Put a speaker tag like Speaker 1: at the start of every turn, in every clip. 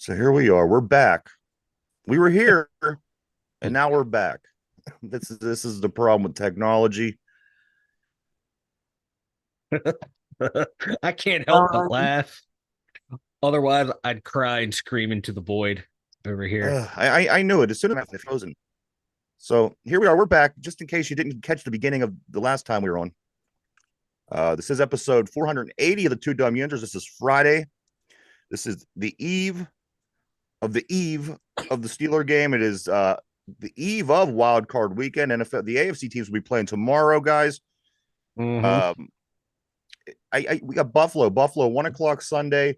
Speaker 1: So here we are. We're back. We were here, and now we're back. This is the problem with technology.
Speaker 2: I can't help but
Speaker 3: Um,
Speaker 2: laugh. Otherwise, I'd cry and scream into the void over here.
Speaker 1: I knew it as soon as it frozen. So here we are. We're back. Just in case you didn't catch the beginning of the last time we were on. This is episode 480 of the Two Dumb Yinzers. This is Friday. This is the eve of the Steeler game. It is the eve of Wild Card Weekend. NFL, the AFC teams will be playing tomorrow, guys.
Speaker 2: Mm-hmm.
Speaker 1: Um, we got Buffalo 1 o'clock Sunday.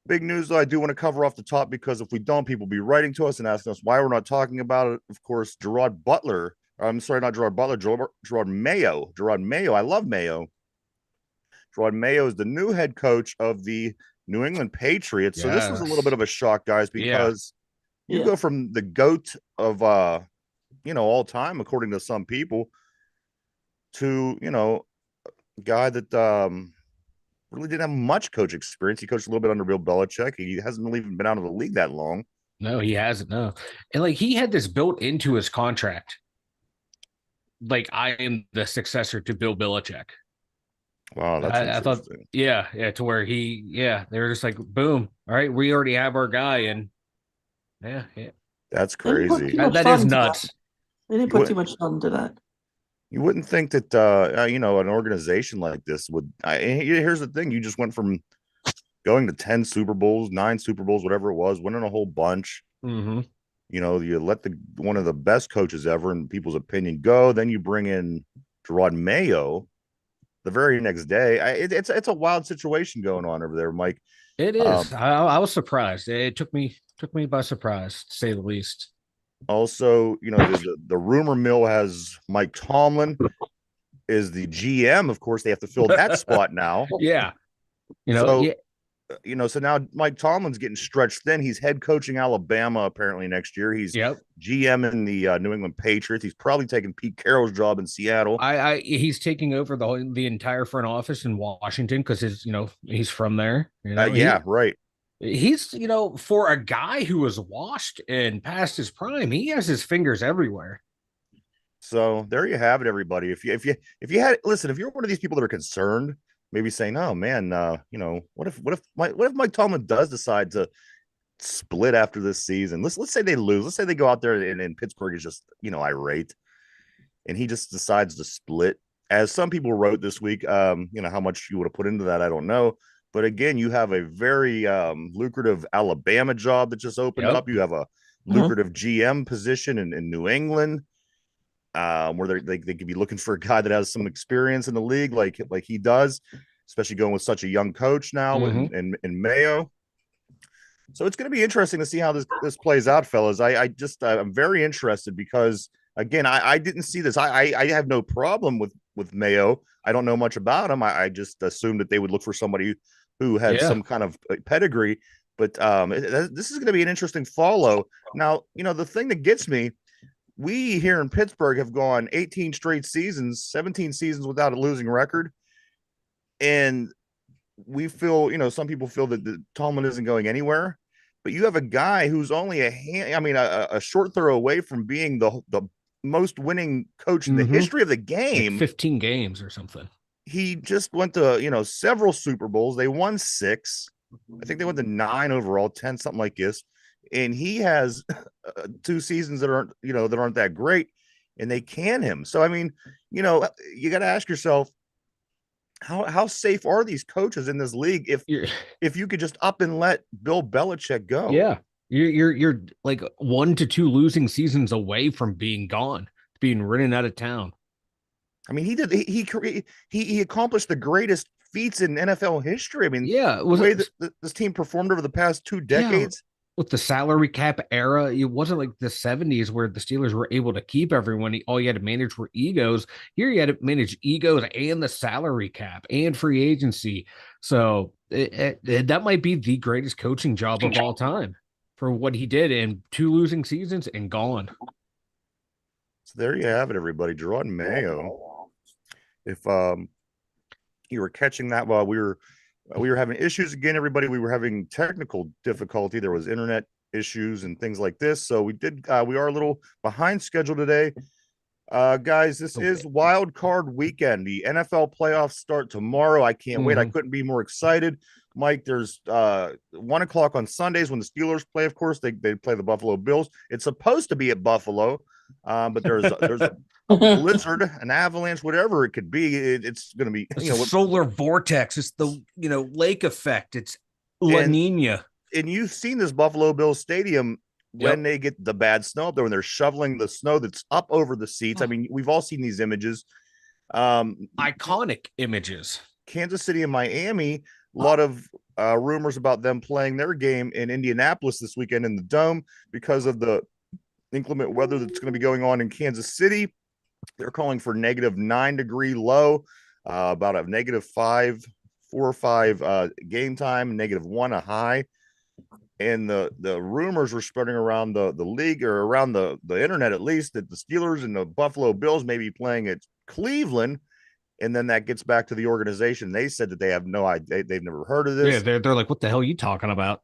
Speaker 1: Big news, though, I do want to cover off the top because if we don't, people will be writing to us and asking us why we're not talking about it. Of course, Gerard Butler. I'm sorry, not Gerard Butler, Gerard Mayo. Gerard Mayo. I love Mayo. Gerard Mayo is the new head coach of the New England Patriots. So this was a little bit
Speaker 2: Yes.
Speaker 1: of a shock, guys,
Speaker 2: Yeah.
Speaker 1: because you
Speaker 3: yeah.
Speaker 1: go from the GOAT of all time, according to some people, to a guy that really didn't have much coach experience. He coached a little bit under Bill Belichick. He hasn't really even been out of the league that long.
Speaker 2: No, he hasn't. No. And like he had this built into his contract. Like I am the successor to Bill Belichick.
Speaker 1: Wow, that's
Speaker 2: I thought,
Speaker 1: interesting.
Speaker 2: yeah, to where they were just like, boom. All right, we already have our guy. And yeah.
Speaker 1: That's
Speaker 3: They didn't put too
Speaker 1: crazy.
Speaker 3: much
Speaker 2: That
Speaker 3: thought
Speaker 2: is
Speaker 3: into that.
Speaker 2: nuts.
Speaker 3: They didn't
Speaker 1: You
Speaker 3: put too
Speaker 1: wouldn't
Speaker 3: much thought into that.
Speaker 1: you wouldn't think that an organization like this would. Here's the thing: you just went from going to 10 Super Bowls, 9 Super Bowls, whatever it was, winning a whole bunch.
Speaker 2: Mm-hmm.
Speaker 1: You let the one of the best coaches ever in people's opinion go. Then you bring in Gerard Mayo the very next day. It's a wild situation going on over there, Mike.
Speaker 2: It
Speaker 1: Um,
Speaker 2: is. I was surprised. It took me by surprise, to say the least.
Speaker 1: Also, the rumor mill has Mike Tomlin is the GM. Of course, they have to fill that spot now.
Speaker 2: Yeah.
Speaker 1: So
Speaker 2: Yeah.
Speaker 1: so now Mike Tomlin's getting stretched thin. He's head coaching Alabama apparently next year. He's
Speaker 2: Yep.
Speaker 1: GM in the New England Patriots. He's probably taking Pete Carroll's job in Seattle.
Speaker 2: He's taking over the entire front office in Washington because he's from there.
Speaker 1: Yeah, right.
Speaker 2: He's for a guy who was washed and past his prime, he has his fingers everywhere.
Speaker 1: So there you have it, everybody. If you're one of these people that are concerned, maybe saying, "Oh man, what if Mike Tomlin does decide to split after this season? Let's say they lose. Let's say they go out there and Pittsburgh is just irate, and he just decides to split." As some people wrote this week, how much you would have put into that, I don't know. But again, you have a very lucrative Alabama job that just opened
Speaker 2: Yep.
Speaker 1: up. You have a
Speaker 3: Mhm.
Speaker 1: lucrative GM position in New England, where they could be looking for a guy that has some experience in the league, like he does, especially going with such a young coach now
Speaker 2: Mm-hmm.
Speaker 1: in Mayo. So it's going to be interesting to see how this plays out, fellas. I'm very interested because again, I didn't see this. I have no problem with Mayo. I don't know much about him. I just assumed that they would look for somebody who had
Speaker 2: Yeah.
Speaker 1: some kind of pedigree. But this is going to be an interesting follow. Now, the thing that gets me, we here in Pittsburgh have gone 18 straight seasons, 17 seasons without a losing record. And we feel, some people feel that the Tomlin isn't going anywhere, but you have a guy who's only a short throw away from being the most winning coach in the
Speaker 2: Mm-hmm.
Speaker 1: history of the
Speaker 2: Like
Speaker 1: game.
Speaker 2: 15 games or something.
Speaker 1: He just went to, several Super Bowls. They won 6. I think they went to 9 overall, 10, something like this. And he has 2 seasons that aren't that great, and they can him. So I mean, you got to ask yourself, how safe are these coaches in this league
Speaker 2: You're
Speaker 1: if you could just up and let Bill Belichick go?
Speaker 2: yeah. You're like 1 to 2 losing seasons away from being gone, being ridden out of town.
Speaker 1: I mean, he accomplished the greatest feats in NFL history. I mean,
Speaker 2: Yeah, it
Speaker 1: the
Speaker 2: was
Speaker 1: way that this team performed over the past 2
Speaker 2: yeah,
Speaker 1: decades.
Speaker 2: with the salary cap era, it wasn't like the 70s where the Steelers were able to keep everyone. All you had to manage were egos. Here you had to manage egos and the salary cap and free agency. So that might be the greatest coaching job of all time for what he did in 2 losing seasons and gone.
Speaker 1: So there you have it, everybody. Gerard Mayo. If you were catching that while we were We were having issues again, everybody. We were having technical difficulty. There was internet issues and things like this. So we are a little behind schedule today. Guys, this is wild card weekend. The NFL playoffs start tomorrow. I can't wait. I couldn't be more excited. Mike, there's 1 o'clock on Sundays when the Steelers play. Of course, they play the Buffalo Bills. It's supposed to be at Buffalo, but there's a blizzard, an avalanche, whatever it could be. It's going to be
Speaker 2: it's a solar vortex. It's the lake effect. It's La Nina.
Speaker 1: And you've seen this Buffalo Bills stadium when they get the bad snow up there, when they're shoveling the snow that's up over the seats. I mean, we've all seen these images.
Speaker 2: Iconic images.
Speaker 1: Kansas City and Miami, a lot of rumors about them playing their game in Indianapolis this weekend in the Dome because of the inclement weather that's going to be going on in Kansas City. They're calling for -9-degree low, about a -4 or 5 game time, -1 a high. And the rumors were spreading around the league, or around the internet at least, that the Steelers and the Buffalo Bills may be playing at Cleveland. And then that gets back to the organization. They said that they have no idea. They've never heard of this.
Speaker 2: Yeah, they're like, what the hell are you talking about?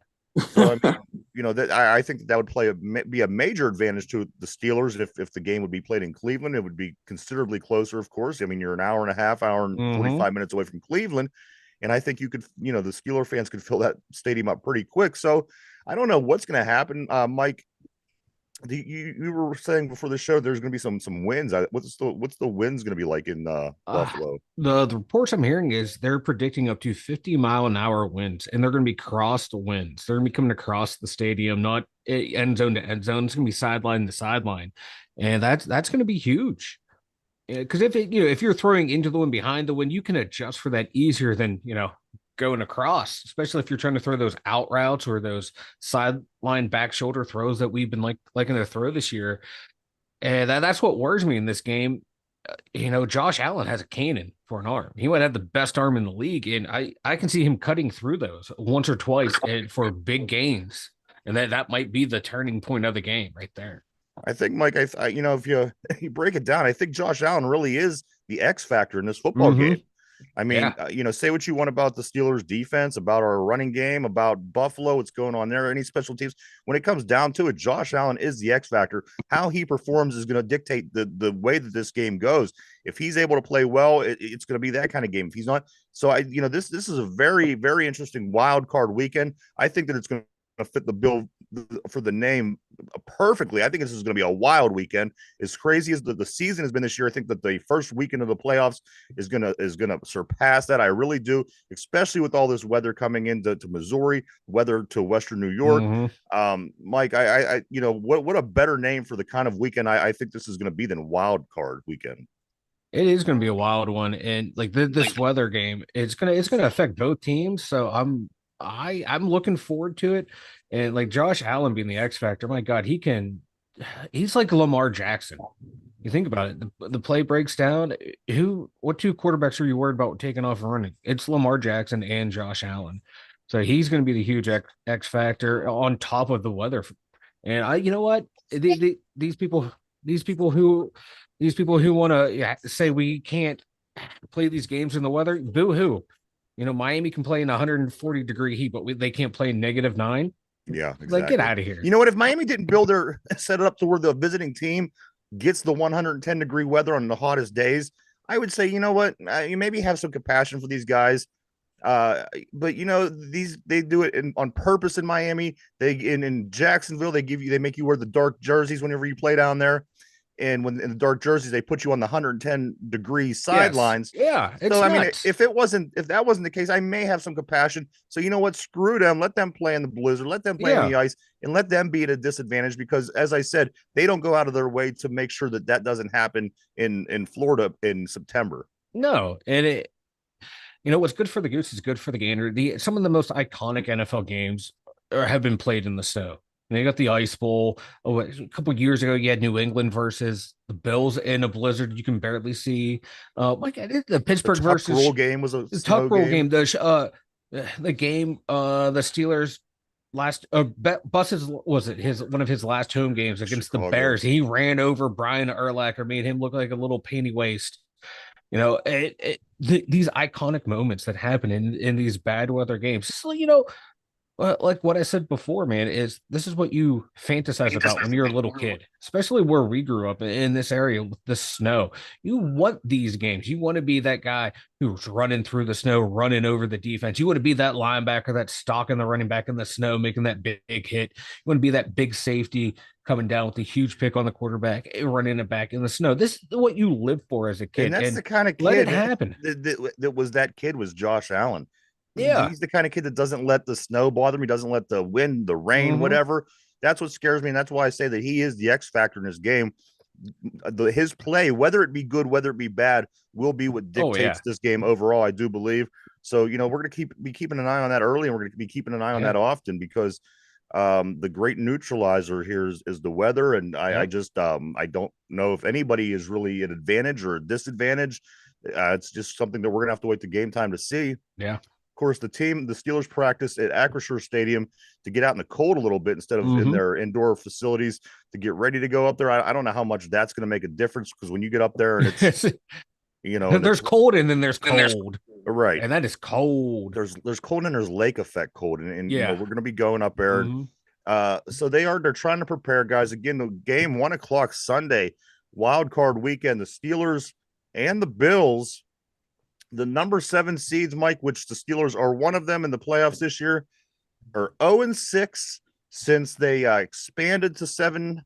Speaker 1: So, I mean, that I think that would be a major advantage to the Steelers if the game would be played in Cleveland. It would be considerably closer, of course. I mean, you're an hour and a half, hour and 45 minutes away from Cleveland. And I think you could, the Steeler fans could fill that stadium up pretty quick. So I don't know what's going to happen. Mike, you were saying before the show there's going to be some wins. What's the winds going to be like in Buffalo?
Speaker 2: The reports I'm hearing is they're predicting up to 50-mile-an-hour winds, and they're going to be crossed winds. They're going to be coming across the stadium, not end zone to end zone. It's going to be sideline to sideline, and that's going to be huge. Because if you're throwing into the wind, behind the wind, you can adjust for that easier than going across, especially if you're trying to throw those out routes or those sideline back shoulder throws that we've been liking to throw this year. And that's what worries me in this game. Josh Allen has a cannon for an arm. He might have the best arm in the league, and I can see him cutting through those once or twice for big gains. And that might be the turning point of the game right there.
Speaker 1: I think, Mike, if you break it down, I think Josh Allen really is the X factor in this football game. I mean, say what you want about the Steelers defense, about our running game, about Buffalo, what's going on there, any special teams. When it comes down to it, Josh Allen is the X factor. How he performs is going to dictate the way that this game goes. If he's able to play well, it's going to be that kind of game. If he's not, so this is a very, very interesting wild card weekend. I think that it's going to fit the bill for the name perfectly. I think this is going to be a wild weekend. As crazy as the season has been this year, I think that the first weekend of the playoffs is gonna surpass that. I really do, especially with all this weather coming into Missouri, weather to Western New York. Mike, I what a better name for the kind of weekend I think this is going to be than wild card weekend.
Speaker 2: It is going to be a wild one, and this weather game, it's gonna affect both teams. So I'm looking forward to it. And Josh Allen being the X factor, my God, he's like Lamar Jackson. You think about it, the play breaks down. What two quarterbacks are you worried about taking off and running? It's Lamar Jackson and Josh Allen. So he's going to be the huge X factor on top of the weather. And you know what? These people who want to say we can't play these games in the weather, boo hoo. Miami can play in 140-degree heat, but they can't play in -9.
Speaker 1: Yeah, exactly.
Speaker 2: Get out of here.
Speaker 1: You know what? If Miami didn't set it up to where the visiting team gets the 110-degree weather on the hottest days, I would say, you know what? You maybe have some compassion for these guys. But they do it on purpose in Miami. In Jacksonville, they make you wear the dark jerseys whenever you play down there. And when in the dark jerseys, they put you on the 110-degree sidelines.
Speaker 2: Yes. Yeah.
Speaker 1: So, I mean, if that wasn't the case, I may have some compassion. So, you know what? Screw them. Let them play in the blizzard. Let them play in the ice, and let them be at a disadvantage because, as I said, they don't go out of their way to make sure that doesn't happen in Florida in September.
Speaker 2: No. And what's good for the goose is good for the gander. Some of the most iconic NFL games have been played in the snow. And you got the Ice Bowl. A couple of years ago, you had New England versus the Bills in a blizzard you can barely see. The Pittsburgh versus
Speaker 1: roll game was a
Speaker 2: tough roll game. The game, the Steelers last Buses was it one of his last home games against Chicago. The Bears. He ran over Brian Urlacher, made him look like a little panty waist. These iconic moments that happen in these bad weather games. So, like what I said before, man, is this is what you fantasize about when you're a little kid, especially where we grew up in this area with the snow. You want these games. You want to be that guy who's running through the snow, running over the defense. You want to be that linebacker that's stalking the running back in the snow, making that big hit. You want to be that big safety coming down with a huge pick on the quarterback, running it back in the snow. This is what you live for as a
Speaker 1: And
Speaker 2: kid,
Speaker 1: that's
Speaker 2: and
Speaker 1: the kind of
Speaker 2: let it
Speaker 1: kid
Speaker 2: happen.
Speaker 1: that kid was Josh Allen.
Speaker 2: Yeah.
Speaker 1: He's the kind of kid that doesn't let the snow bother him. He doesn't let the wind, the rain,
Speaker 2: Mm-hmm.
Speaker 1: whatever. That's what scares me. And that's why I say that he is the X factor in this game. His play, whether it be good, whether it be bad, will be what
Speaker 2: Oh yeah.
Speaker 1: dictates this game overall, I do believe. So, we're going to be keeping an eye on that early, and we're going to be keeping an eye on
Speaker 2: Yeah.
Speaker 1: that often, because the great neutralizer here is the weather. And I
Speaker 2: Yep.
Speaker 1: just I don't know if anybody is really an advantage or a disadvantage. It's just something that we're gonna have to wait to game time to see. Of
Speaker 2: Yeah.
Speaker 1: course, the Steelers practice at Acrisure Stadium to get out in the cold a little bit instead of in
Speaker 2: Mm-hmm.
Speaker 1: their indoor facilities to get ready to go up there. I don't know how much that's going to make a difference, because when you get up there and it's and
Speaker 2: There's
Speaker 1: it's
Speaker 2: cold and then there's cold.
Speaker 1: right,
Speaker 2: And that is cold.
Speaker 1: there's cold and there's lake effect cold, and
Speaker 2: Yeah.
Speaker 1: we're going to be going up there. And
Speaker 2: Mm-hmm.
Speaker 1: so they're trying to prepare, guys. Again, the game 1 o'clock Sunday, wild card weekend. The Steelers and the Bills, the number 7 seeds, Mike, which the Steelers are one of them in the playoffs this year, are 0-6 since they expanded to 7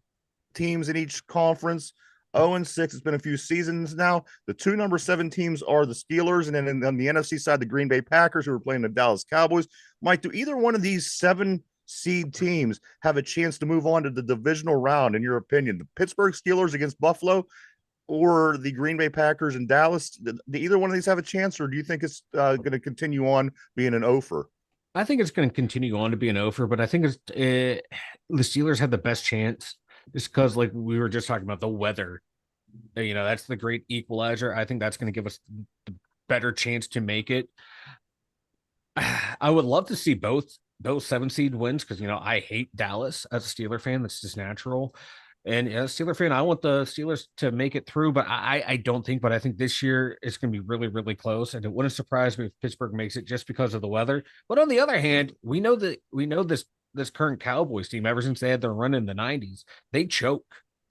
Speaker 1: teams in each conference. 0-6. It's been a few seasons now. The two number 7 teams are the Steelers, and then on the NFC side, the Green Bay Packers, who are playing the Dallas Cowboys. Mike, do either one of these 7 seed teams have a chance to move on to the divisional round, in your opinion? The Pittsburgh Steelers against Buffalo, or the Green Bay Packers and Dallas? Do either one of these have a chance, or do you think it's going to continue on being an offer?
Speaker 2: I think it's going to continue on to be an offer, but I think the Steelers had the best chance just because, like we were just talking about, the weather. That's the great equalizer. I think that's going to give us the better chance to make it. I would love to see both 7 seed wins because I hate Dallas as a Steeler fan. That's just natural. And as a Steeler fan, I want the Steelers to make it through, but I don't think. But I think this year it's going to be really, really close, and it wouldn't surprise me if Pittsburgh makes it just because of the weather. But on the other hand, we know this current Cowboys team, ever since they had their run in the '90s, they choke.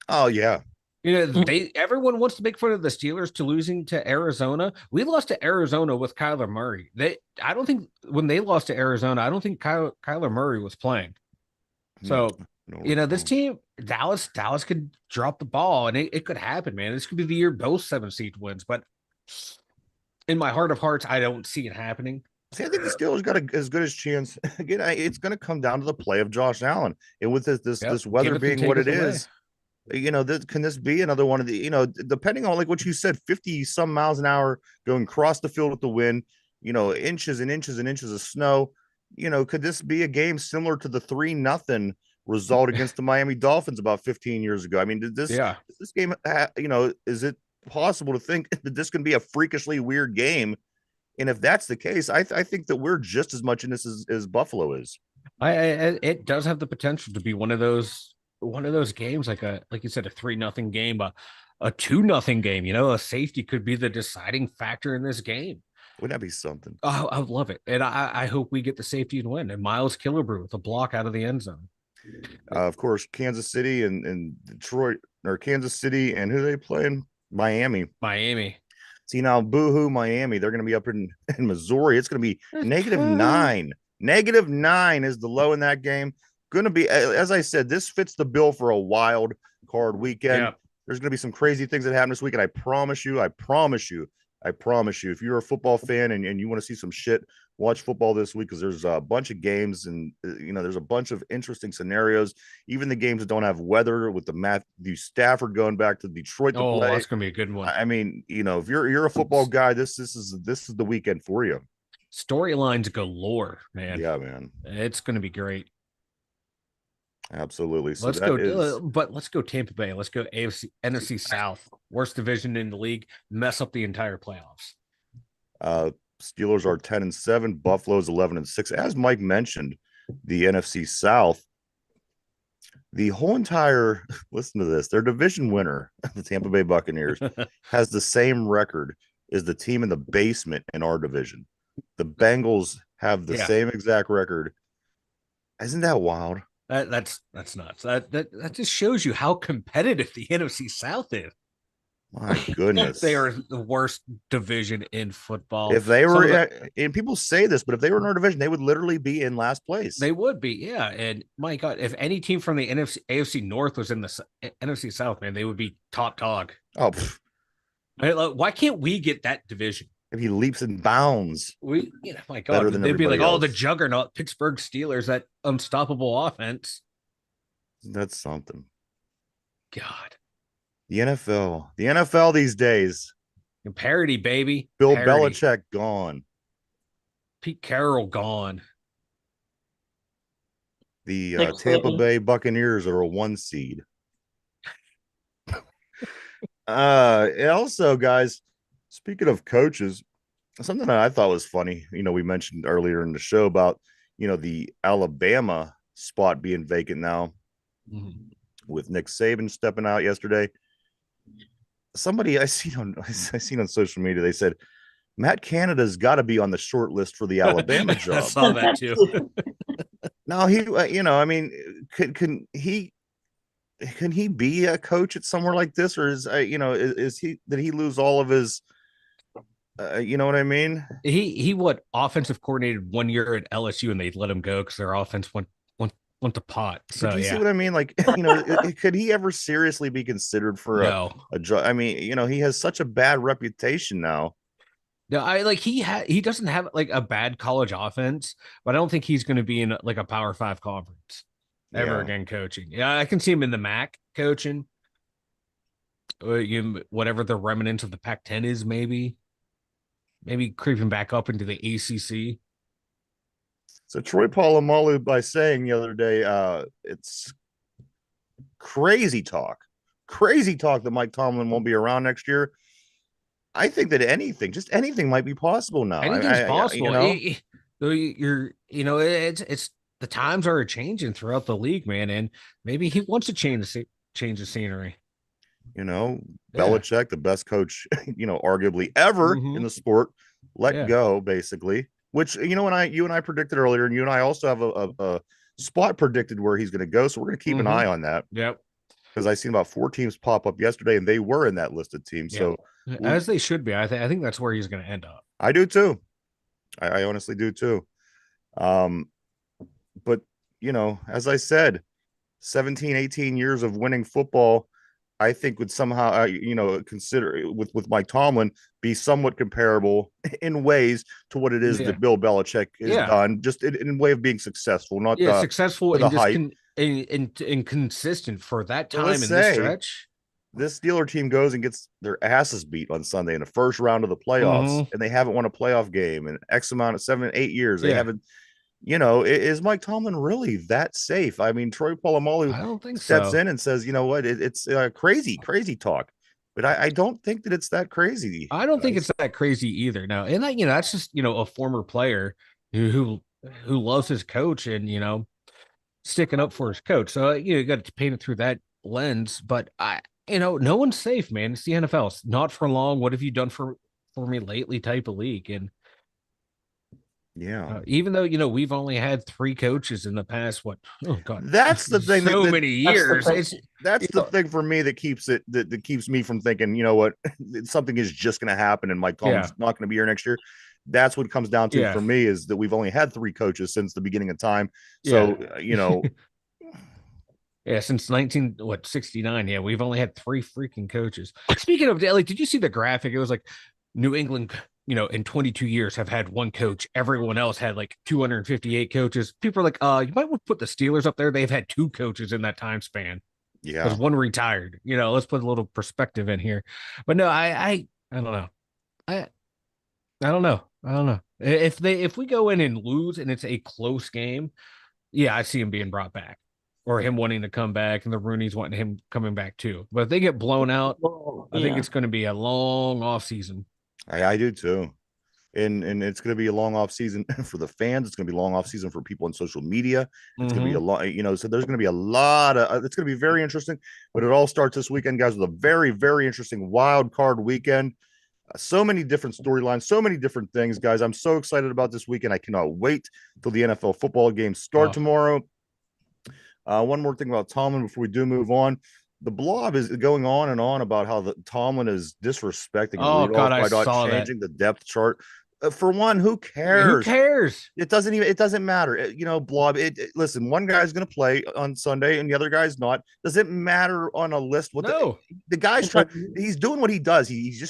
Speaker 1: Oh yeah,
Speaker 2: Everyone wants to make fun of the Steelers to losing to Arizona. We lost to Arizona with Kyler Murray. I don't think when they lost to Arizona, I don't think Kyler Murray was playing.
Speaker 1: no,
Speaker 2: So,
Speaker 1: no.
Speaker 2: this team, Dallas could drop the ball and it could happen, man. This could be the year both 7 seed wins, but in my heart of hearts, I don't see it happening.
Speaker 1: See, I think the Steelers got as good as chance. Again, it's going to come down to the play of Josh Allen, and with
Speaker 2: Yep.
Speaker 1: this weather
Speaker 2: Give us and
Speaker 1: being
Speaker 2: take
Speaker 1: what
Speaker 2: us
Speaker 1: it
Speaker 2: away.
Speaker 1: is, can this be another one of the, depending on, like what you said, 50 some miles an hour going across the field with the wind, inches and inches and inches of snow. Could this be a game similar to the 3-0 result against the Miami Dolphins about 15 years ago? I mean,
Speaker 2: Yeah.
Speaker 1: is this game, is it possible to think that this can be a freakishly weird game? And if that's the case, I think that we're just as much in this as Buffalo is.
Speaker 2: It does have the potential to be one of those games, like you said, a 3-0 game, a 2-0 game. A safety could be the deciding factor in this game.
Speaker 1: Wouldn't that be something?
Speaker 2: Oh, I would love it. And I hope we get the safety and win. And Miles Killebrew with a block out of the end zone.
Speaker 1: Of course, Kansas City and Detroit, or Kansas City, and who are they playing? Miami.
Speaker 2: Miami.
Speaker 1: See, now, boohoo, Miami. They're going to be up in Missouri. It's going to be -9. -9 is the low in that game. Going to be, as I said, this fits the bill for a wild card weekend.
Speaker 2: Yeah.
Speaker 1: There's going to be some crazy things that happen this weekend. I promise you. If you're a football fan and you want to see some shit, watch football this week, because there's a bunch of games, and there's a bunch of interesting scenarios. Even the games that don't have weather, with the Matthew Stafford going back to Detroit to
Speaker 2: Oh,
Speaker 1: play.
Speaker 2: that's gonna be a good one.
Speaker 1: I mean, if you're a football guy, this is the weekend for you.
Speaker 2: Storylines galore, man.
Speaker 1: Yeah, man,
Speaker 2: It's gonna be great.
Speaker 1: absolutely. So
Speaker 2: Let's
Speaker 1: that
Speaker 2: go,
Speaker 1: is
Speaker 2: but let's go Tampa Bay. Let's go AFC, NFC South, worst division in the league, mess up the entire playoffs.
Speaker 1: Steelers are 10-7, Buffalo's 11-6. As Mike mentioned, the NFC South, the whole entire listen to this, their division winner, the Tampa Bay Buccaneers, has the same record is the team in the basement in our division. The Bengals have the
Speaker 2: Yeah,
Speaker 1: same exact record. Isn't that wild?
Speaker 2: that's nuts. That just shows you how competitive the NFC South is.
Speaker 1: My
Speaker 2: They
Speaker 1: goodness.
Speaker 2: are the worst division in football.
Speaker 1: If they
Speaker 2: Some of the
Speaker 1: were, and people say this, but if they were in our division, they would literally be in last place.
Speaker 2: They would be, yeah. And my God, if any team from the NFC, AFC North was in the NFC South, man, they would be top dog.
Speaker 1: Oh,
Speaker 2: Why can't we get that division?
Speaker 1: if he leaps and bounds
Speaker 2: My
Speaker 1: better
Speaker 2: God,
Speaker 1: than
Speaker 2: they'd be like,
Speaker 1: everybody
Speaker 2: oh, the
Speaker 1: else.
Speaker 2: juggernaut Pittsburgh Steelers, that unstoppable offense.
Speaker 1: That's something.
Speaker 2: God,
Speaker 1: The NFL these days.
Speaker 2: parody, baby,
Speaker 1: Bill
Speaker 2: parody.
Speaker 1: Belichick gone.
Speaker 2: Pete Carroll gone.
Speaker 1: The Tampa Bay Buccaneers are a 1 seed. And also, guys, speaking of coaches, something that I thought was funny, we mentioned earlier in the show about, the Alabama spot being vacant now with Nick Saban stepping out yesterday. Somebody I seen on social media, they said Matt Canada's got to be on the short list for the Alabama job.
Speaker 2: I saw that too.
Speaker 1: Now I mean, can he be a coach at somewhere like this, or is he, did he lose all of his, you know what I mean?
Speaker 2: He what offensive coordinator 1 year at LSU and they let him go because their offense went to pot. So
Speaker 1: But do you see
Speaker 2: yeah,
Speaker 1: what I mean? Like, could he ever seriously be considered for
Speaker 2: no,
Speaker 1: a job? I mean, he has such a bad reputation now.
Speaker 2: no, I like he doesn't have like a bad college offense, but I don't think he's going to be in like a Power Five conference ever
Speaker 1: Yeah.
Speaker 2: again coaching. Yeah, I can see him in the MAC coaching, whatever the remnants of the Pac-10 is, maybe creeping back up into the ACC.
Speaker 1: So Troy Polamalu, by saying the other day, it's crazy talk that Mike Tomlin won't be around next year. I think that just anything might be possible now.
Speaker 2: Anything's possible. It's the times are changing throughout the league, man, and maybe he wants to change the scenery.
Speaker 1: Yeah.
Speaker 2: Yeah.
Speaker 1: Belichick, the best coach, arguably ever in the sport, let
Speaker 2: Yeah.
Speaker 1: go, basically. Which, you and I predicted earlier, and you and I also have a spot predicted where he's going to go. So we're going to keep an eye on that.
Speaker 2: Yep.
Speaker 1: Because I seen about 4 teams pop up yesterday, and they were in that listed team.
Speaker 2: Yeah.
Speaker 1: So
Speaker 2: As they should be. I think that's where he's going to end up.
Speaker 1: I do too. I honestly do too. But as I said, 17, 18 years of winning football, I think would somehow, consider with Mike Tomlin be somewhat comparable in ways to what it is
Speaker 2: Yeah.
Speaker 1: that Bill Belichick has done, just in way of being successful, not
Speaker 2: successful
Speaker 1: for the
Speaker 2: and just
Speaker 1: hype.
Speaker 2: and consistent for that
Speaker 1: But
Speaker 2: time
Speaker 1: let's
Speaker 2: in this
Speaker 1: say
Speaker 2: stretch.
Speaker 1: this Steeler team goes and gets their asses beat on Sunday in the first round of the playoffs, and they haven't won a playoff game in X amount of 7, 8 years. They haven't. Is Mike Tomlin really that safe? I mean, Troy Polamalu
Speaker 2: I don't think
Speaker 1: steps
Speaker 2: so.
Speaker 1: in and says, you know what, it's crazy talk. But I don't think that it's that crazy.
Speaker 2: I don't think it's that crazy either. No, and that's just a former player who loves his coach and sticking up for his coach. So you got to paint it through that lens. But no one's safe, man. It's the NFL. It's not for long. What have you done for me lately? Type of league, and even though we've only had 3 coaches in the past, what? Oh God,
Speaker 1: that's the thing.
Speaker 2: So many years.
Speaker 1: That's the thing for me that keeps it that keeps me from thinking, you know what, something is just going to happen, and Mike Tomlin's not going to be here next year. That's what it comes down to for me, is that we've only had 3 coaches since the beginning of time. So
Speaker 2: since 1969. Yeah, we've only had 3 freaking coaches. Speaking of Daly, did you see the graphic? It was like New England, in 22 years have had 1 coach. Everyone else had like 258 coaches. People are like, you might want to put the Steelers up there. They've had 2 coaches in that time span.
Speaker 1: Yeah.
Speaker 2: Because 1 retired. Let's put a little perspective in here. But no, I don't know. I don't know. If we go in and lose and it's a close game, yeah, I see him being brought back, or him wanting to come back, and the Rooney's wanting him coming back too. But if they get blown out, I think it's going to be a long off season.
Speaker 1: I do too. And it's going to be a long off season for the fans. It's going to be a long off season for people on social media. It's going to be a lot, so there's going to be a lot of, it's going to be very interesting, but it all starts this weekend, guys, with a very, very interesting wild card weekend. So many different storylines, so many different things, guys. I'm so excited about this weekend. I cannot wait till the NFL football games start tomorrow. One more thing about Tomlin before we do move on. The blob is going on and on about how the Tomlin is disrespecting
Speaker 2: Oh God,
Speaker 1: Rudolph
Speaker 2: I
Speaker 1: by not
Speaker 2: saw that.
Speaker 1: changing the depth chart. For one, who
Speaker 2: Who
Speaker 1: cares?
Speaker 2: cares?
Speaker 1: It doesn't matter. Blob. Listen, one guy's going to play on Sunday and the other guy's not. Does it matter on a list?
Speaker 2: No.
Speaker 1: The guy's trying? He's doing what he does. He's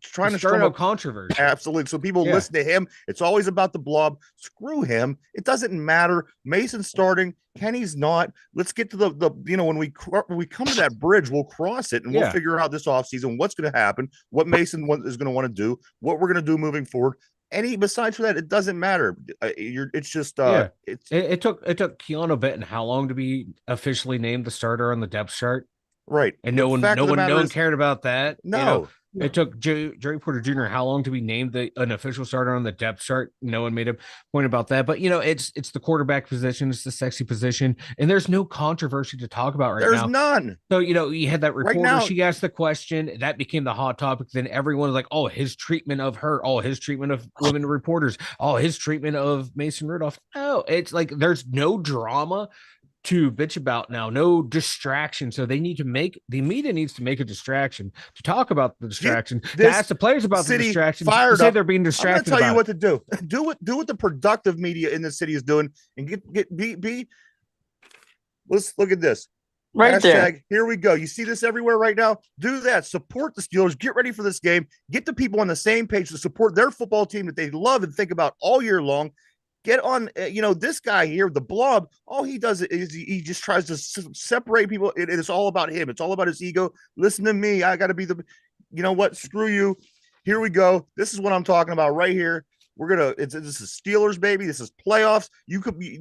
Speaker 1: trying to
Speaker 2: start
Speaker 1: strum
Speaker 2: up
Speaker 1: up.
Speaker 2: controversy.
Speaker 1: Absolutely. So people
Speaker 2: Yeah.
Speaker 1: listen to him. It's always about the blob. Screw him. It doesn't matter. Mason's starting. Kenny's not. Let's get to the when we come to that bridge, we'll cross it and we'll figure out this offseason what's going to happen, what Mason is going to want to do, what we're going to do moving forward. Besides for that, it doesn't matter. It's just
Speaker 2: it took Keanu Benton how long to be officially named the starter on the depth chart,
Speaker 1: right?
Speaker 2: And no one cared about that.
Speaker 1: No.
Speaker 2: It took Joey Porter Jr. how long to be named an official starter on the depth chart. No one made a point about that. But it's the quarterback position, it's the sexy position, and there's no controversy to talk about right now.
Speaker 1: There's none.
Speaker 2: So you had that reporter. Right now, she asked the question that became the hot topic. Then everyone was like, "Oh, his treatment of her. Oh, his treatment of women reporters. Oh, his treatment of Mason Rudolph." Oh, it's like there's no drama to bitch about now, no distraction. So the media needs to make a distraction to talk about the distraction, to ask the players about the distraction, to say they're being distracted.
Speaker 1: I'm gonna tell you what to do. Do what the productive media in the city is doing, and be. Let's look at this.
Speaker 3: Right
Speaker 1: Hashtag,
Speaker 3: there.
Speaker 1: Here we go. You see this everywhere right now. Do that. Support the Steelers. Get ready for this game. Get the people on the same page to support their football team that they love and think about all year long. Get on, this guy here, the blob. All he does is he just tries to separate people. It's all about him. It's all about his ego. Listen to me. I got to be you know what? Screw you. Here we go. This is what I'm talking about right here. This is Steelers, baby. This is playoffs.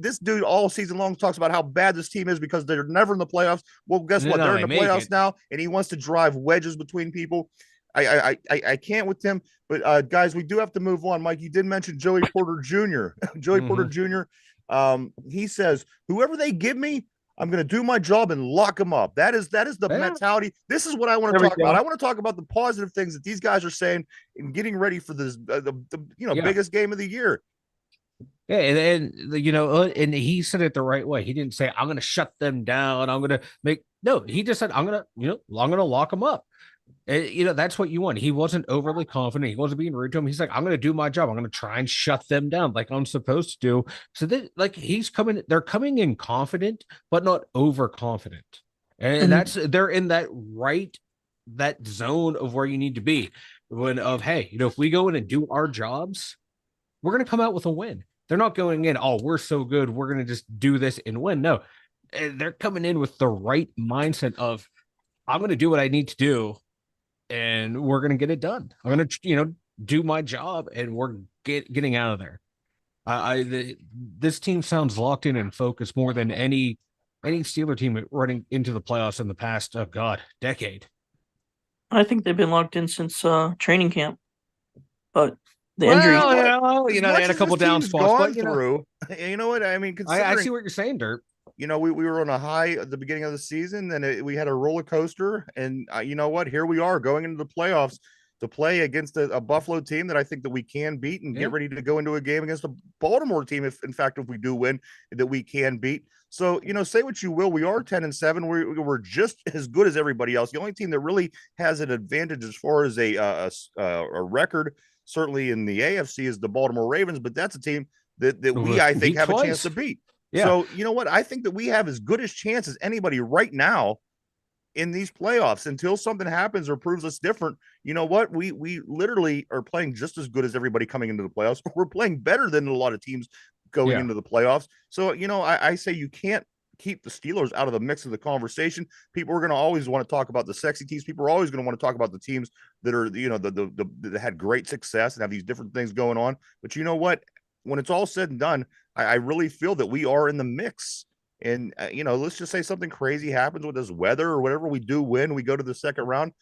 Speaker 1: This dude all season long talks about how bad this team is because they're never in the playoffs. Well, guess what? They're in the playoffs now, and he wants to drive wedges between people. I can't with him. But guys, we do have to move on. Mike, you did mention Joey Porter Jr. Joey Porter Jr. He says, whoever they give me, I'm going to do my job and lock them up. That is the mentality. This is what I want to talk about. I want to talk about the positive things that these guys are saying and getting ready for this biggest game of the year.
Speaker 2: Yeah, and he said it the right way. He didn't say I'm going to shut them down. He just said I'm going to lock them up. That's what you want. He wasn't overly confident. He wasn't being rude to him. He's like, I'm going to do my job. I'm going to try and shut them down like I'm supposed to do. So they're coming in confident, but not overconfident. And they're in that zone of where you need to be hey, if we go in and do our jobs, we're going to come out with a win. They're not going in, oh, we're so good, we're going to just do this and win. No, they're coming in with the right mindset of, I'm going to do what I need to do, and we're going to get it done. I'm going to, do my job, and we're getting out of there. This team sounds locked in and focused more than any Steeler team running into the playoffs in the past, decade.
Speaker 3: I think they've been locked in since training camp, but the injury.
Speaker 2: They had a couple down spots.
Speaker 1: You know what I mean?
Speaker 2: I see what you're saying, Dirt.
Speaker 1: We were on a high at the beginning of the season, and we had a roller coaster. And you know what? Here we are going into the playoffs to play against a Buffalo team that I think that we can beat and get ready to go into a game against a Baltimore team. If we do win, that we can beat. So, say what you will. We are 10-7. We're just as good as everybody else. The only team that really has an advantage as far as a record, certainly in the AFC, is the Baltimore Ravens. But that's a team that I think have a chance to beat. Yeah. So, you know what? I think that we have as good a chance as anybody right now in these playoffs until something happens or proves us different. You know what? We literally are playing just as good as everybody coming into the playoffs. We're playing better than a lot of teams going into the playoffs. So, I say you can't keep the Steelers out of the mix of the conversation. People are going to always want to talk about the sexy teams. People are always going to want to talk about the teams that are, that had great success and have these different things going on. But you know what? When it's all said and done, I really feel that we are in the mix. And, let's just say something crazy happens with this weather or whatever. We do win. We go to the second round.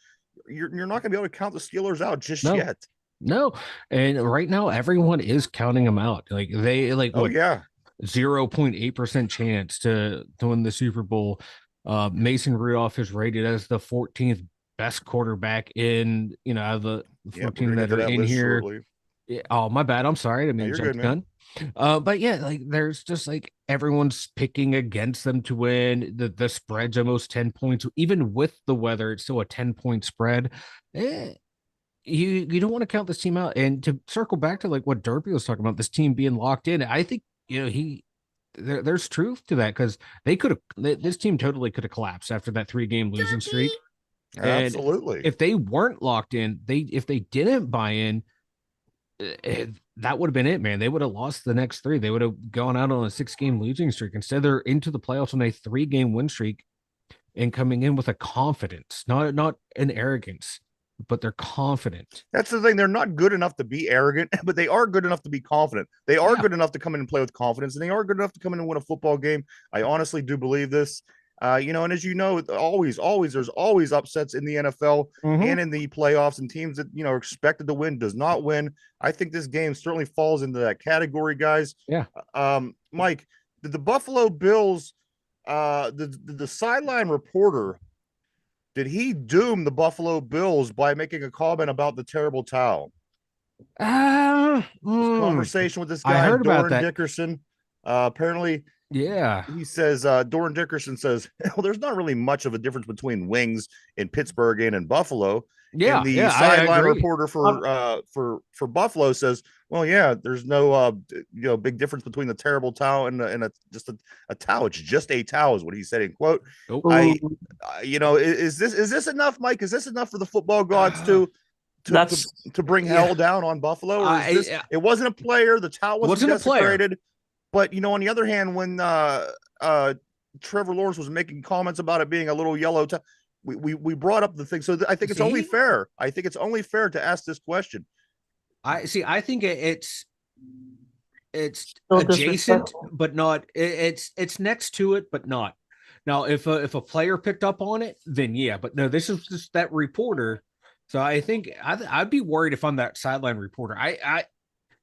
Speaker 1: You're not going to be able to count the Steelers out just yet.
Speaker 2: No. And right now, everyone is counting them out. Like 0.8% chance to win the Super Bowl. Mason Rudolph is rated as the 14th best quarterback in, out of the
Speaker 1: Yeah,
Speaker 2: 14
Speaker 1: we're gonna
Speaker 2: that
Speaker 1: get to
Speaker 2: are
Speaker 1: that
Speaker 2: in
Speaker 1: list
Speaker 2: here.
Speaker 1: shortly.
Speaker 2: Yeah, oh, my bad. I'm sorry. I didn't
Speaker 1: No,
Speaker 2: mean
Speaker 1: you're
Speaker 2: to jump
Speaker 1: good,
Speaker 2: the
Speaker 1: man.
Speaker 2: gun. But yeah, like there's just like everyone's picking against them to win. The spread's almost 10 points. Even with the weather, it's still a 10-point spread. Eh, you don't want to count this team out. And to circle back to like what Derby was talking about, this team being locked in, I think there's truth to that because this team totally could have collapsed after that 3-game losing streak. And
Speaker 1: Absolutely.
Speaker 2: if they weren't locked in, if they didn't buy in, that would have been it, man. They would have lost the next 3. They would have gone out on a 6-game losing streak. Instead, they're into the playoffs on a 3-game win streak and coming in with a confidence, not an arrogance, but they're confident.
Speaker 1: That's the thing. They're not good enough to be arrogant, but they are good enough to be confident. They are good enough to come in and play with confidence, and they are good enough to come in and win a football game. I honestly do believe this. And as you know, there's always upsets in the NFL and in the playoffs, and teams that are expected to win does not win. I think this game certainly falls into that category, guys.
Speaker 2: Yeah.
Speaker 1: Mike, did the Buffalo Bills, the sideline reporter, did he doom the Buffalo Bills by making a comment about the terrible towel? This conversation with this
Speaker 2: I
Speaker 1: guy,
Speaker 2: heard about
Speaker 1: Doran
Speaker 2: that.
Speaker 1: Dickerson, apparently.
Speaker 2: Yeah.
Speaker 1: He says, Doran Dickerson says, well, there's not really much of a difference between wings in Pittsburgh and in Buffalo.
Speaker 2: Yeah.
Speaker 1: And the
Speaker 2: I
Speaker 1: sideline
Speaker 2: agree.
Speaker 1: reporter for Buffalo says, well, yeah, there's no big difference between the terrible towel and just a towel. It's just a towel, is what he said in quote. Is this enough, Mike? Is this enough for the football gods to bring hell down on Buffalo? Or is this? It wasn't a player. The towel wasn't desecrated. But on the other hand, when Trevor Lawrence was making comments about it being a little yellow, we brought up the thing. So I think it's only fair. I think it's only fair to ask this question.
Speaker 2: I think it's adjacent, but not. It's next to it, but not. Now, if a player picked up on it, then yeah. But no, this is just that reporter. So I think I'd be worried if I'm that sideline reporter.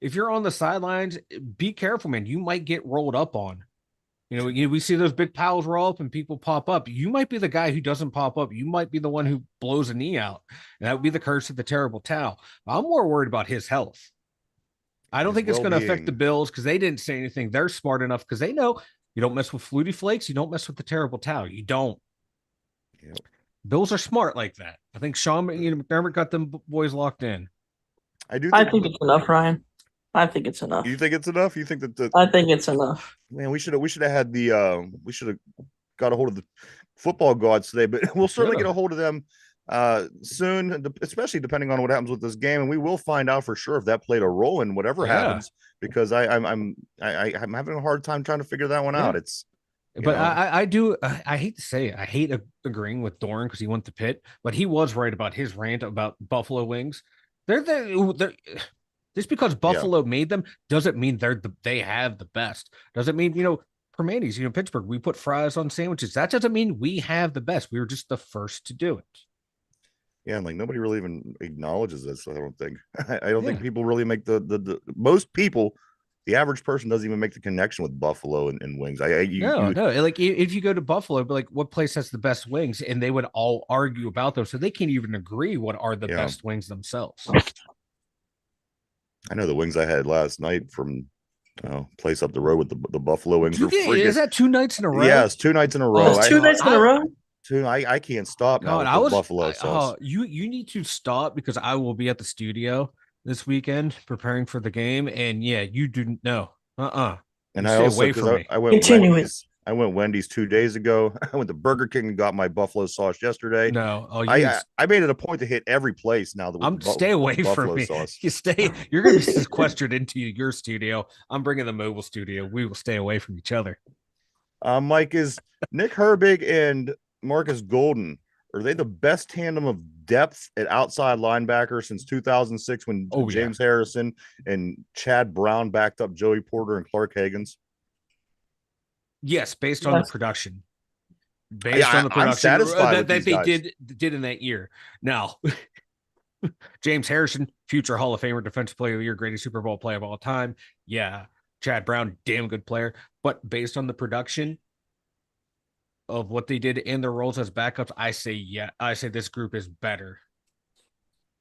Speaker 2: If you're on the sidelines, be careful, man. You might get rolled up on. We see those big piles roll up and people pop up. You might be the guy who doesn't pop up. You might be the one who blows a knee out. And that would be the curse of the terrible towel. I'm more worried about his health. I don't think it's going to affect the Bills because they didn't say anything. They're smart enough because they know you don't mess with Flutie Flakes. You don't mess with the terrible towel. You don't.
Speaker 1: Yep.
Speaker 2: Bills are smart like that. I think Sean McDermott got them boys locked in.
Speaker 3: I think it's enough, Ryan. I think it's enough.
Speaker 1: You think it's enough? You think that?
Speaker 3: I think it's enough.
Speaker 1: Man, we should have had we should have got a hold of the football gods today, but we'll certainly get a hold of them soon, especially depending on what happens with this game, and we will find out for sure if that played a role in whatever happens. Because I'm having a hard time trying to figure that one out. It's.
Speaker 2: But I hate to say it. I hate agreeing with Doran because he went to Pitt, but he was right about his rant about Buffalo wings. They're just because Buffalo made them doesn't mean they have the best. Doesn't mean, Permanis, Pittsburgh, we put fries on sandwiches. That doesn't mean we have the best. We were just the first to do it.
Speaker 1: Yeah, and nobody really even acknowledges this. I don't think. I don't think people really make the most people. The average person doesn't even make the connection with Buffalo and wings.
Speaker 2: No. Like if you go to Buffalo, but like what place has the best wings, and they would all argue about them, so they can't even agree what are the best wings themselves.
Speaker 1: I know the wings I had last night from place up the road with the Buffalo wings.
Speaker 2: Is that 2 nights in a row?
Speaker 1: Yes, 2 nights in a row.
Speaker 3: 2 nights in a row.
Speaker 1: I can't stop now. God, with the Buffalo sauce.
Speaker 2: You need to stop because I will be at the studio this weekend preparing for the game, and you didn't know.
Speaker 1: And I also I went Wendy's 2 days ago. I went to Burger King and got my buffalo sauce yesterday.
Speaker 2: No,
Speaker 1: I made it a point to hit every place now.
Speaker 2: Stay away from me. Sauce. You're going to be sequestered into your studio. I'm bringing the mobile studio. We will stay away from each other.
Speaker 1: Mike, is Nick Herbig and Marcus Golden, are they the best tandem of depth at outside linebacker since 2006 when James Harrison and Chad Brown backed up Joey Porter and Clark Higgins?
Speaker 2: Yes, based on the production. I'm satisfied that they did in that year. Now, James Harrison, future Hall of Famer, Defensive Player of the Year, greatest Super Bowl player of all time. Yeah, Chad Brown, damn good player. But based on the production of what they did in their roles as backups, I say this group is better.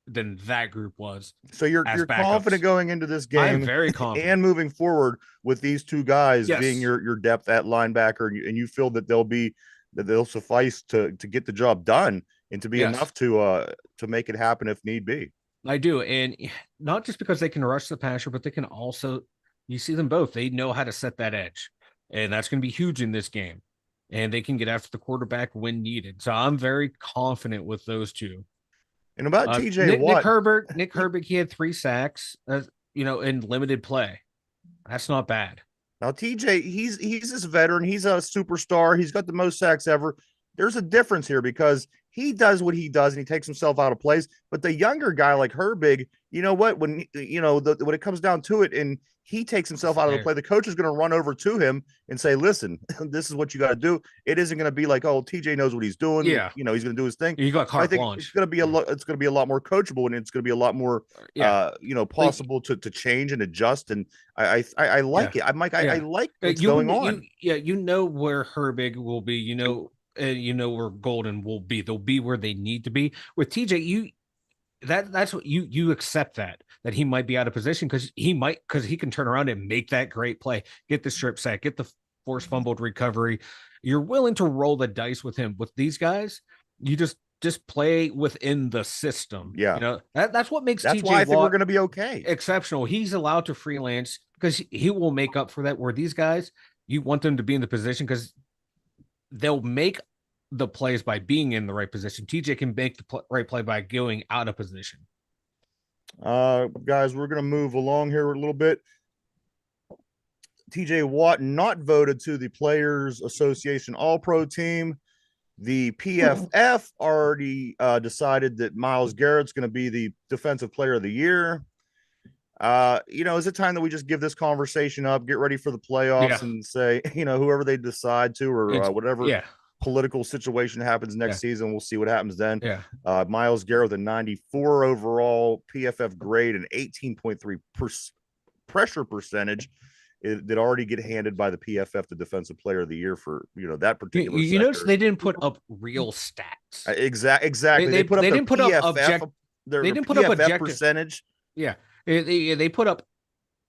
Speaker 2: than that group was.
Speaker 1: So you're
Speaker 2: as
Speaker 1: confident
Speaker 2: backups.
Speaker 1: going into this
Speaker 2: I'm
Speaker 1: game
Speaker 2: very confident.
Speaker 1: and moving forward with these two guys
Speaker 2: Yes.
Speaker 1: being your depth at linebacker, and you feel that they'll suffice to get the job done and to be
Speaker 2: Yes.
Speaker 1: enough to make it happen if need be.
Speaker 2: I do. And not just because they can rush the passer, but they can also, you see them both. They know how to set that edge. And that's going to be huge in this game. And they can get after the quarterback when needed. So I'm very confident with those two.
Speaker 1: And about TJ
Speaker 2: Watt.
Speaker 1: Watt.
Speaker 2: Nick Herbig, he had 3 sacks, in limited play. That's not bad.
Speaker 1: Now, TJ, he's this veteran. He's a superstar. He's got the most sacks ever. There's a difference here because he does what he does and he takes himself out of plays. But the younger guy like Herbig, you know what? When when it comes down to it, and he takes himself out of the play, the coach is going to run over to him and say, "Listen, this is what you got to do." It isn't going to be like, "Oh, TJ knows what he's doing."
Speaker 2: Yeah,
Speaker 1: he's going to do his thing.
Speaker 2: You got carte blanche.
Speaker 1: It's going to be a lot more coachable, and it's going to be a lot more, possible to change and adjust. And I like it. I'm like, I like what's going on.
Speaker 2: You know where Herbig will be. You know where Golden will be. They'll be where they need to be. With TJ, that's what you accept that he might be out of position because he can turn around and make that great play, get the strip sack, get the forced fumbled recovery. You're willing to roll the dice with him. With these guys, you just play within the system.
Speaker 1: Yeah,
Speaker 2: that's what makes
Speaker 1: that's
Speaker 2: TJ
Speaker 1: why I think
Speaker 2: Watt
Speaker 1: we're going to be okay.
Speaker 2: Exceptional. He's allowed to freelance because he will make up for that. Where these guys, you want them to be in the position because they'll make the plays by being in the right position. TJ can make the right play by going out of position.
Speaker 1: Guys, we're going to move along here a little bit. TJ Watt not voted to the Players Association All-Pro team. The PFF already decided that Myles Garrett's going to be the Defensive Player of the Year. Is it time that we just give this conversation up, get ready for the playoffs, and say, whoever they decide to, or whatever political situation happens next season, we'll see what happens then. Myles Garrett with a 94 overall PFF grade and 18.3 pressure percentage that already get handed by the PFF the Defensive Player of the Year for that particular.
Speaker 2: You notice they didn't put up real stats.
Speaker 1: Exactly. They didn't put up objective. They didn't put up objective percentage.
Speaker 2: Yeah, they put up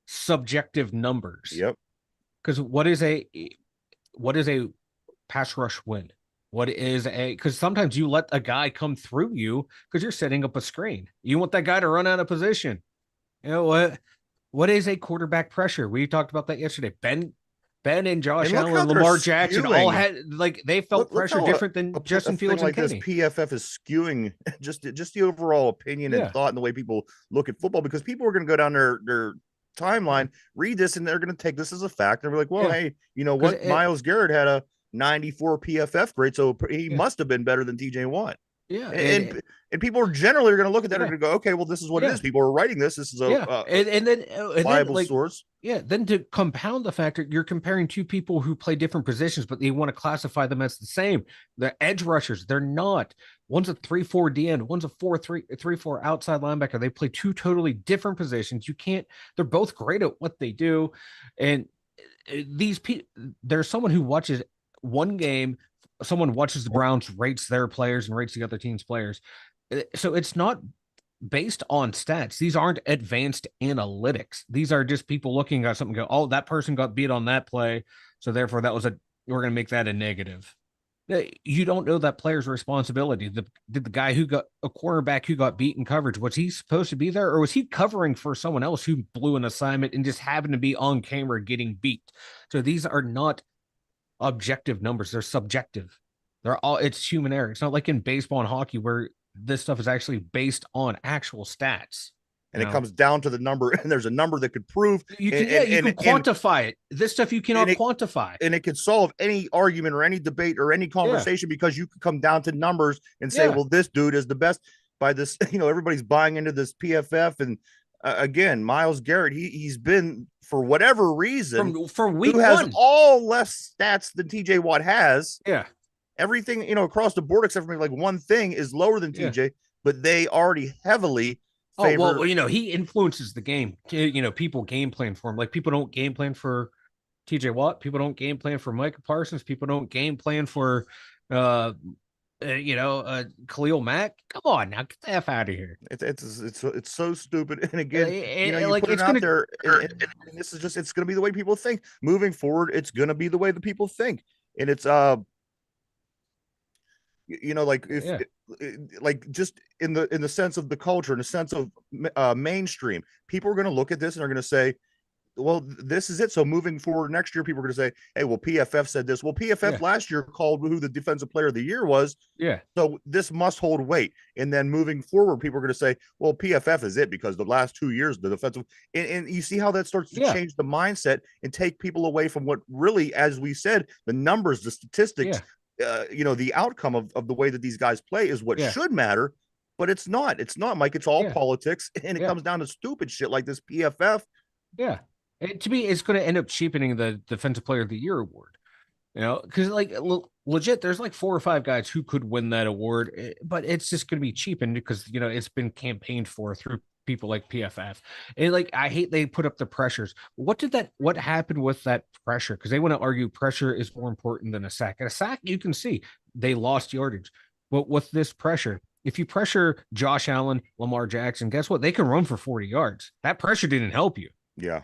Speaker 2: subjective numbers.
Speaker 1: Yep.
Speaker 2: Because what is a pass rush win? Because sometimes you let a guy come through you because you're setting up a screen. You want that guy to run out of position. You know what? What is a quarterback pressure? We talked about that yesterday. Ben and Josh Allen and Lamar Jackson all had they felt pressure different than Justin Fields and Kenny.
Speaker 1: This PFF is skewing just the overall opinion and thought and the way people look at football, because people are going to go down their timeline, read this, and they're going to take this as a fact. They're like, well, hey, you know what? Myles Garrett had a 94 PFF grade, so he must have been better than TJ Watt.
Speaker 2: Yeah,
Speaker 1: and people are generally going to look at that and going to go, okay, well, this is what it is. People are writing this. This is a viable source.
Speaker 2: Yeah. Then to compound the factor, you're comparing two people who play different positions, but they want to classify them as the same. The edge rushers, they're not. One's a 3-4 DN, one's a 3-4 outside linebacker. They play two totally different positions. They're both great at what they do. And these people, there's someone who watches one game. Someone watches the Browns, rates their players and rates the other team's players. So it's not based on stats. These aren't advanced analytics. These are just people looking at something and go, oh, that person got beat on that play, so therefore we're going to make that a negative. You don't know that player's responsibility. Did the guy who got a quarterback who got beat in coverage, was he supposed to be there, or was he covering for someone else who blew an assignment and just happened to be on camera getting beat? So these are not objective numbers. They're subjective. It's human error. It's not like in baseball and hockey where this stuff is actually based on actual stats.
Speaker 1: And it comes down to the number, and there's a number that could prove
Speaker 2: you can quantify it. This stuff you cannot quantify.
Speaker 1: And it could solve any argument or any debate or any conversation because you could come down to numbers and say, well, this dude is the best by this, everybody's buying into this PFF. And again, Myles Garrett, he's been, for whatever reason,
Speaker 2: from week
Speaker 1: who has
Speaker 2: one,
Speaker 1: all less stats than TJ Watt has.
Speaker 2: Yeah.
Speaker 1: Everything, across the board, except for like one thing, is lower than TJ, but they already heavily favor.
Speaker 2: He influences the game. People game plan for him. Like, people don't game plan for TJ Watt. People don't game plan for Micah Parsons. People don't game plan for Khalil Mack. Come on now, get the F out of here.
Speaker 1: It's so stupid. And again, you
Speaker 2: Like
Speaker 1: put it
Speaker 2: it's
Speaker 1: out
Speaker 2: gonna
Speaker 1: there, and this is just it's going to be the way people think moving forward. It's going to be the way the people think, and it's like if
Speaker 2: yeah.
Speaker 1: like just in the sense of the culture, in the sense of mainstream, people are going to look at this and are going to say, well, this is it. So moving forward next year, people are going to say, hey, well, PFF said this. Well, PFF last year called who the defensive player of the year was.
Speaker 2: Yeah.
Speaker 1: So this must hold weight. And then moving forward, people are going to say, well, PFF is it because the last 2 years, the defensive, and you see how that starts to change the mindset and take people away from what really, as we said, the numbers, the statistics, the outcome of the way that these guys play is what should matter. But it's not. It's not, Mike. It's all politics. And it comes down to stupid shit like this PFF.
Speaker 2: Yeah. To me, it's going to end up cheapening the Defensive Player of the Year award, because legit, there's like 4 or 5 guys who could win that award, but it's just going to be cheapened because it's been campaigned for through people like PFF. And I hate they put up the pressures. What happened with that pressure? Because they want to argue pressure is more important than a sack. At a sack, you can see they lost yardage, but with this pressure, if you pressure Josh Allen, Lamar Jackson, guess what? They can run for 40 yards. That pressure didn't help you.
Speaker 1: Yeah.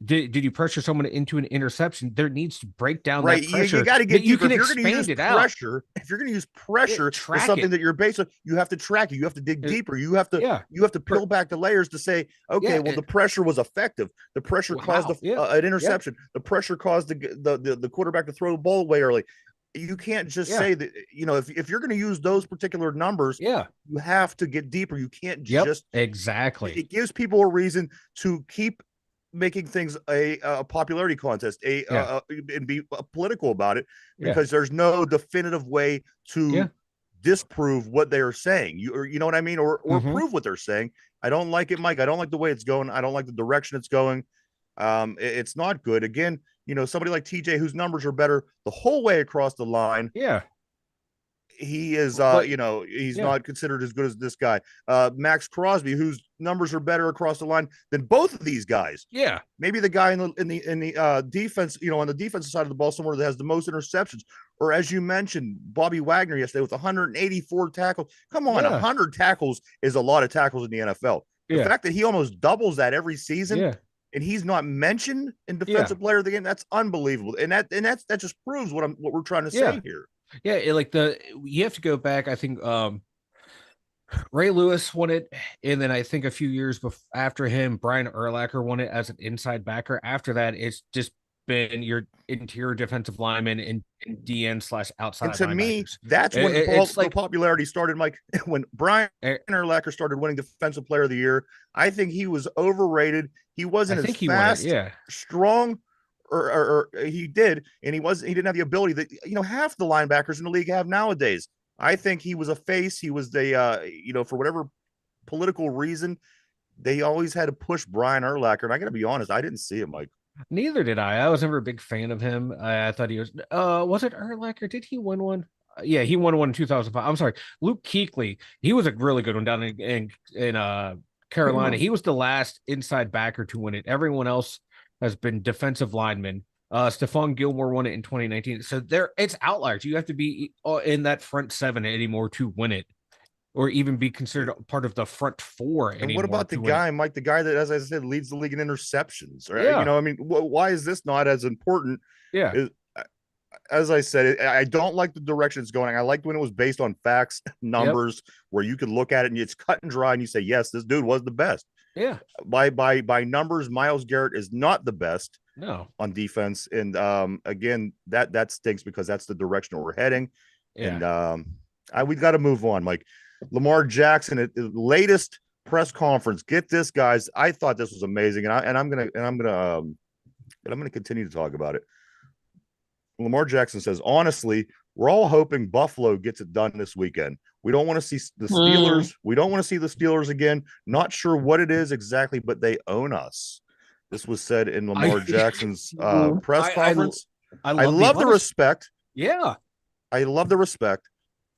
Speaker 2: Did you pressure someone into an interception? There needs to break down that pressure.
Speaker 1: You got to get
Speaker 2: you
Speaker 1: deeper.
Speaker 2: Can expand it out.
Speaker 1: Pressure, if you're going to use pressure for something that you're based on, you have to track it. You have to dig deeper. You have to peel back the layers to say, okay, well, the pressure was effective. The pressure caused an interception. The pressure caused the quarterback to throw the ball away early. You can't just say that, if you're going to use those particular numbers, you have to get deeper. You can't just
Speaker 2: exactly.
Speaker 1: It gives people a reason to keep making things a popularity contest, and be political about it, because there's no definitive way to disprove what they are saying. You know what I mean, or prove what they're saying. I don't like it, Mike. I don't like the way it's going. I don't like the direction it's going. It's not good. Again, somebody like TJ, whose numbers are better the whole way across the line.
Speaker 2: Yeah.
Speaker 1: He is, he's not considered as good as this guy. Max Crosby, whose numbers are better across the line than both of these guys.
Speaker 2: Yeah,
Speaker 1: maybe the guy in the defense, on the defensive side of the ball, somewhere that has the most interceptions. Or as you mentioned, Bobby Wagner yesterday with 184 tackles. Come on, 100 tackles is a lot of tackles in the NFL. The fact that he almost doubles that every season. And he's not mentioned in defensive player of the game. That's unbelievable. And that just proves what we're trying to say here.
Speaker 2: Yeah, you have to go back. I think Ray Lewis won it, and then I think a few years after him, Brian Urlacher won it as an inside backer. After that, it's just been your interior defensive lineman and DN/outside.
Speaker 1: And to me, that's when the popularity started, Mike. When Brian Urlacher started winning Defensive Player of the Year, I think he was overrated. He wasn't as fast, strong. Or he did, and he didn't have the ability that half the linebackers in the league have nowadays. I think he was a face. He was for whatever political reason, they always had to push Brian Urlacher. And I got to be honest, I didn't see him, Mike.
Speaker 2: Neither did I. I was never a big fan of him. I thought he was. Was it Urlacher? Did he win one? Yeah, he won one in 2005. I'm sorry, Luke Kuechly. He was a really good one down in Carolina. He was the last inside backer to win it. Everyone else has been defensive linemen. Stephon Gilmore won it in 2019. So it's outliers. You have to be in that front 7 anymore to win it, or even be considered part of the front 4.
Speaker 1: And what about the guy, Mike, the guy that, as I said, leads the league in interceptions? Right?
Speaker 2: Yeah.
Speaker 1: Why is this not as important?
Speaker 2: Yeah.
Speaker 1: As I said, I don't like the direction it's going. I liked when it was based on facts, numbers, where you could look at it and it's cut and dry, and you say, yes, this dude was the best.
Speaker 2: Yeah.
Speaker 1: By numbers, Myles Garrett is not the best on defense. And again, that stinks because that's the direction that we're heading.
Speaker 2: Yeah.
Speaker 1: And we've got to move on. Like Lamar Jackson at the latest press conference. Get this, guys. I thought this was amazing. And I'm gonna continue to talk about it. Lamar Jackson says, honestly, we're all hoping Buffalo gets it done this weekend. We don't want to see the Steelers. We don't want to see the Steelers again. Not sure what it is exactly, but they own us. This was said in Lamar Jackson's press conference. I love the respect.
Speaker 2: Yeah.
Speaker 1: I love the respect.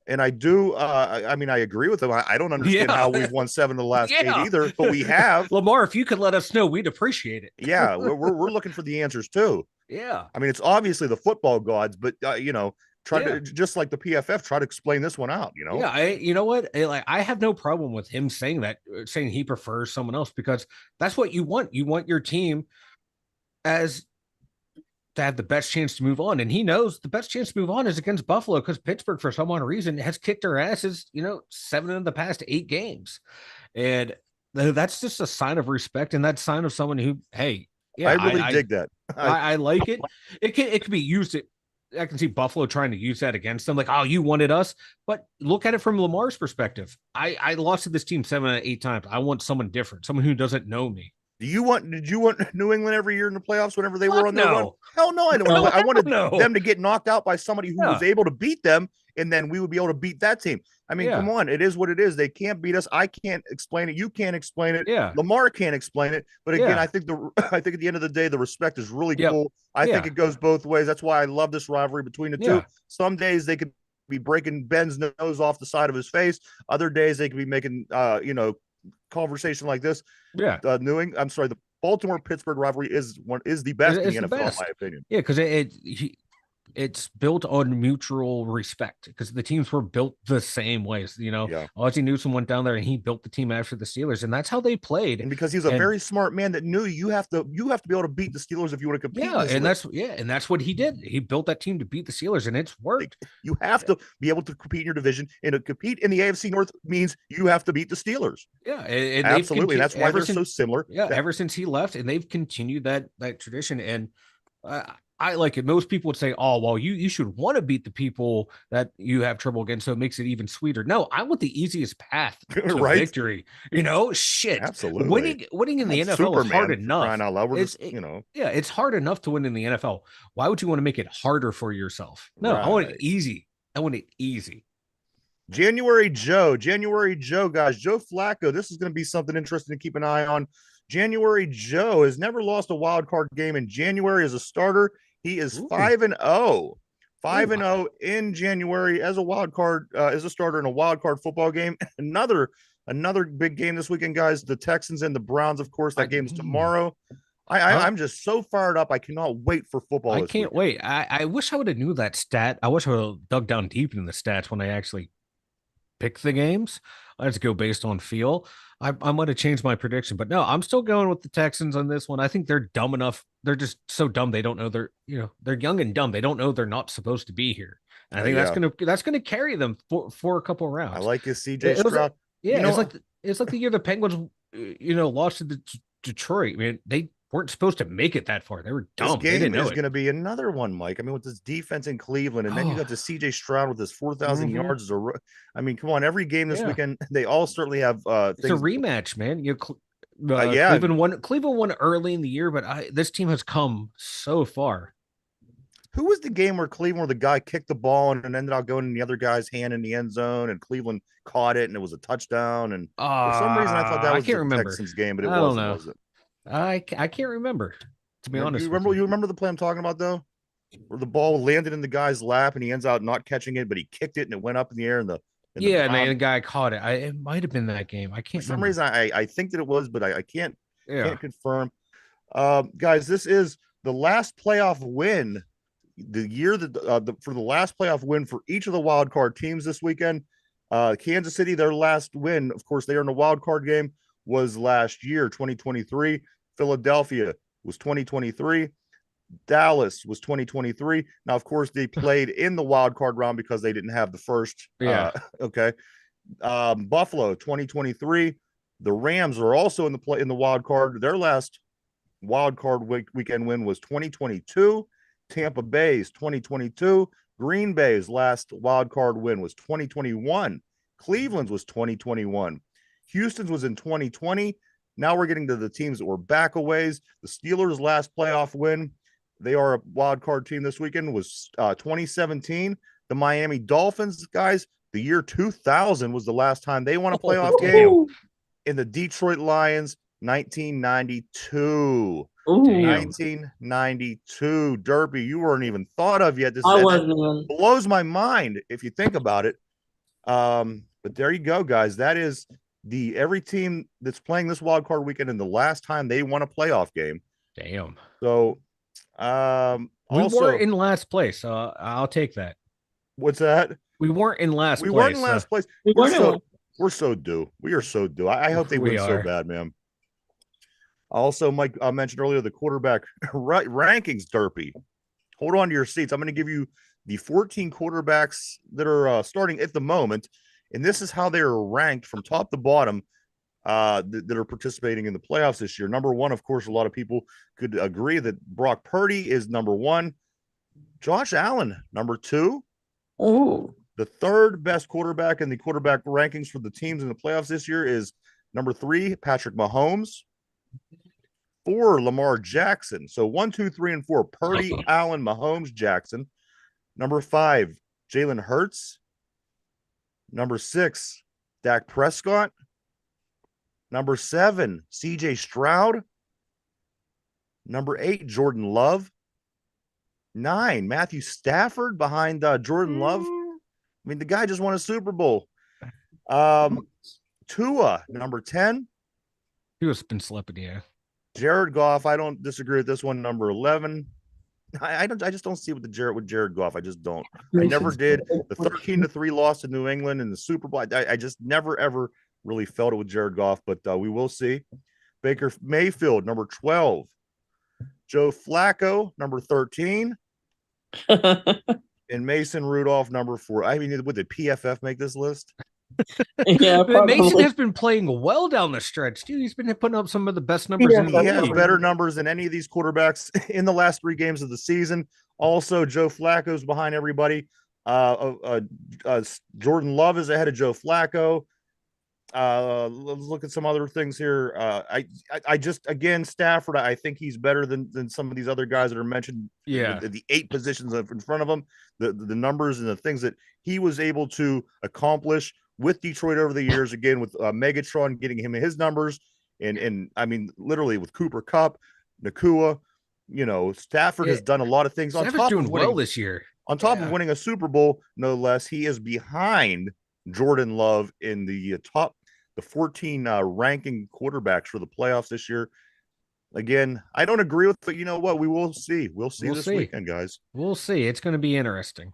Speaker 1: And I do. I agree with him. I don't understand how we've won 7 of the last 8 either, but we have.
Speaker 2: Lamar, if you could let us know, we'd appreciate it.
Speaker 1: Yeah, we're looking for the answers too.
Speaker 2: Yeah.
Speaker 1: I mean, it's obviously the football gods, but try to, just like the PFF, try to explain this one out,
Speaker 2: Yeah, you know what? Like, I have no problem with him saying that, saying he prefers someone else, because that's what you want. You want your team as to have the best chance to move on. And he knows the best chance to move on is against Buffalo, because Pittsburgh, for some odd reason, has kicked their asses, 7 of the past 8 games. And that's just a sign of respect. And that's a sign of someone who, hey, yeah,
Speaker 1: I really dig that.
Speaker 2: I like it. It can be used. I can see Buffalo trying to use that against them. Like, oh, you wanted us. But look at it from Lamar's perspective. I lost to this team 7 out of 8 times. I want someone different, someone who doesn't know me.
Speaker 1: Did you want New England every year in the playoffs whenever they were on their run?
Speaker 2: No.
Speaker 1: Hell no, I don't. I wanted
Speaker 2: No.
Speaker 1: them to get knocked out by somebody who was able to beat them, and then we would be able to beat that team. I mean, come on, it is what it is. They can't beat us. I can't explain it. You can't explain it.
Speaker 2: Yeah.
Speaker 1: Lamar can't explain it. But again, I think at the end of the day, the respect is really cool. I think it goes both ways. That's why I love this rivalry between the two. Some days they could be breaking Ben's nose off the side of his face. Other days they could be making conversation like this.
Speaker 2: Yeah.
Speaker 1: The Baltimore-Pittsburgh rivalry is the best in the NFL, in my opinion.
Speaker 2: Yeah, because it's built on mutual respect, because the teams were built the same ways. Ozzie Newsome went down there and he built the team after the Steelers, and that's how they played.
Speaker 1: And because he's a very smart man that knew you have to be able to beat the Steelers if you want to compete.
Speaker 2: And that's what he did. He built that team to beat the Steelers, and it's worked.
Speaker 1: You have to be able to compete in your division, and to compete in the AFC North means you have to beat the Steelers.
Speaker 2: Yeah, and
Speaker 1: absolutely. That's why they're so similar.
Speaker 2: Yeah, ever since he left, and they've continued that tradition. And I like it. Most people would say, oh, well, you should want to beat the people that you have trouble against, so it makes it even sweeter. No, I want the easiest path to victory. Shit.
Speaker 1: Absolutely.
Speaker 2: Winning in the NFL
Speaker 1: Superman,
Speaker 2: is hard enough.
Speaker 1: Crying out loud.
Speaker 2: Yeah, it's hard enough to win in the NFL. Why would you want to make it harder for yourself? No, I want it easy.
Speaker 1: January Joe, guys. Joe Flacco. This is going to be something interesting to keep an eye on. January Joe has never lost a wild card game in January as a starter. He is 5-0. 5-0 in January as a wild card, as a starter in a wild card football game. Another big game this weekend, guys. The Texans and the Browns, of course. That game's tomorrow. I'm just so fired up. I cannot wait for football.
Speaker 2: I can't wait. I wish I would have knew that stat. I wish I would have dug down deep in the stats when I actually pick the games. I have to go based on feel. I might have changed my prediction, but no, I'm still going with the Texans on this one. I think they're dumb enough. They're just so dumb. They don't know they're young and dumb. They don't know they're not supposed to be here. And I think that's gonna carry them for a couple of rounds.
Speaker 1: I like his CJ Stroud.
Speaker 2: It's like the year the Penguins, lost to Detroit. I mean, they weren't supposed to make it that far. They were dumb.
Speaker 1: This game is going to be another one, Mike. I mean, with this defense in Cleveland, and then you got the CJ Stroud with his 4,000 yards. I mean, come on, every game this weekend, they all certainly have
Speaker 2: it's a rematch, man. Cleveland won early in the year, but this team has come so far.
Speaker 1: Who was the game where the guy kicked the ball and ended up going in the other guy's hand in the end zone, and Cleveland caught it and it was a touchdown? And for some reason, I thought that was the Texans game, but it wasn't. Was it?
Speaker 2: I can't remember, to be honest.
Speaker 1: You remember the play I'm talking about, though, where the ball landed in the guy's lap and he ends out not catching it, but he kicked it and it went up in the air. And the
Speaker 2: guy caught it. It might have been that game. I can't.
Speaker 1: For some reason, I think that it was, but I can't confirm. Guys, this is the last playoff win. The year that for the last playoff win for each of the wild card teams this weekend. Kansas City, their last win, of course, they are in a wild card game, was last year, 2023. Philadelphia was 2023. Dallas was 2023. Now, of course, they played in the wild card round because they didn't have the first. Okay. Buffalo 2023. The Rams are also in the wild card. Their last wild card weekend win was 2022. Tampa Bay's 2022. Green Bay's last wild card win was 2021. Cleveland's was 2021. Houston's was in 2020. Now we're getting to the teams that were back a ways. The Steelers' last playoff win, they are a wild card team this weekend, was 2017. The Miami Dolphins, guys, the year 2000 was the last time they won a playoff game. In the Detroit Lions, 1992. 1992. Derby, you weren't even thought of yet. This blows my mind if you think about it. But there you go, guys. That is every team that's playing this wild card weekend and the last time they won a playoff game.
Speaker 2: Damn.
Speaker 1: So
Speaker 2: we were in last place, so I'll take that.
Speaker 1: What's that?
Speaker 2: We weren't in last
Speaker 1: We
Speaker 2: place.
Speaker 1: weren't in last place.
Speaker 3: We
Speaker 1: We're
Speaker 3: weren't in
Speaker 1: so
Speaker 3: last-
Speaker 1: we're so due. We are so due. I hope they
Speaker 2: We
Speaker 1: win so
Speaker 2: are.
Speaker 1: bad, man. Also, Mike mentioned earlier the quarterback rankings derpy. Hold on to your seats. I'm going to give you the 14 quarterbacks that are starting at the moment, and this is how they are ranked from top to bottom that are participating in the playoffs this year. Number one, of course, a lot of people could agree that Brock Purdy is number one. Josh Allen, number two.
Speaker 3: Oh,
Speaker 1: The third best quarterback in the quarterback rankings for the teams in the playoffs this year is number three, Patrick Mahomes. Four, Lamar Jackson. So 1, 2, 3, and 4, Purdy, Allen, Mahomes, Jackson. Number five, Jalen Hurts. Number six, Dak Prescott. Number seven, CJ Stroud. Number eight, Jordan Love. 9, Matthew Stafford behind Jordan Love. I mean, the guy just won a Super Bowl. Tua, number 10.
Speaker 2: He was been slipping, yeah.
Speaker 1: Jared Goff, I don't disagree with this one. Number 11. I just don't see with Jared Goff. I just don't. I never did. The 13-3 loss to New England in the Super Bowl. I just never ever really felt it with Jared Goff, but we will see. Baker Mayfield, number 12. Joe Flacco, number 13. And Mason Rudolph, number 4. I mean, would the PFF make this list?
Speaker 3: yeah,
Speaker 2: But Mason
Speaker 3: probably.
Speaker 2: has been playing well down the stretch, too. He's been putting up some of the best numbers in
Speaker 1: He
Speaker 2: the
Speaker 1: has
Speaker 2: league.
Speaker 1: better numbers than any of these quarterbacks in the last 3 games of the season. Also, Joe Flacco's behind everybody. Jordan Love is ahead of Joe Flacco. Let's look at some other things here. I just, again, Stafford, I think he's better than some of these other guys that are mentioned.
Speaker 2: Yeah.
Speaker 1: The 8 positions in front of him, the numbers and the things that he was able to accomplish with Detroit over the years, again, with Megatron getting him his numbers. And I mean, literally with Cooper Kupp, Nakua, Stafford has done a lot of things
Speaker 2: Stafford's
Speaker 1: on top
Speaker 2: doing
Speaker 1: of winning,
Speaker 2: well this year.
Speaker 1: on top of winning a Super Bowl, no less. He is behind Jordan Love in the 14 ranking quarterbacks for the playoffs this year. Again, I don't agree with, but you know what? We will see. We'll see this weekend, guys.
Speaker 2: We'll see. It's going to be interesting.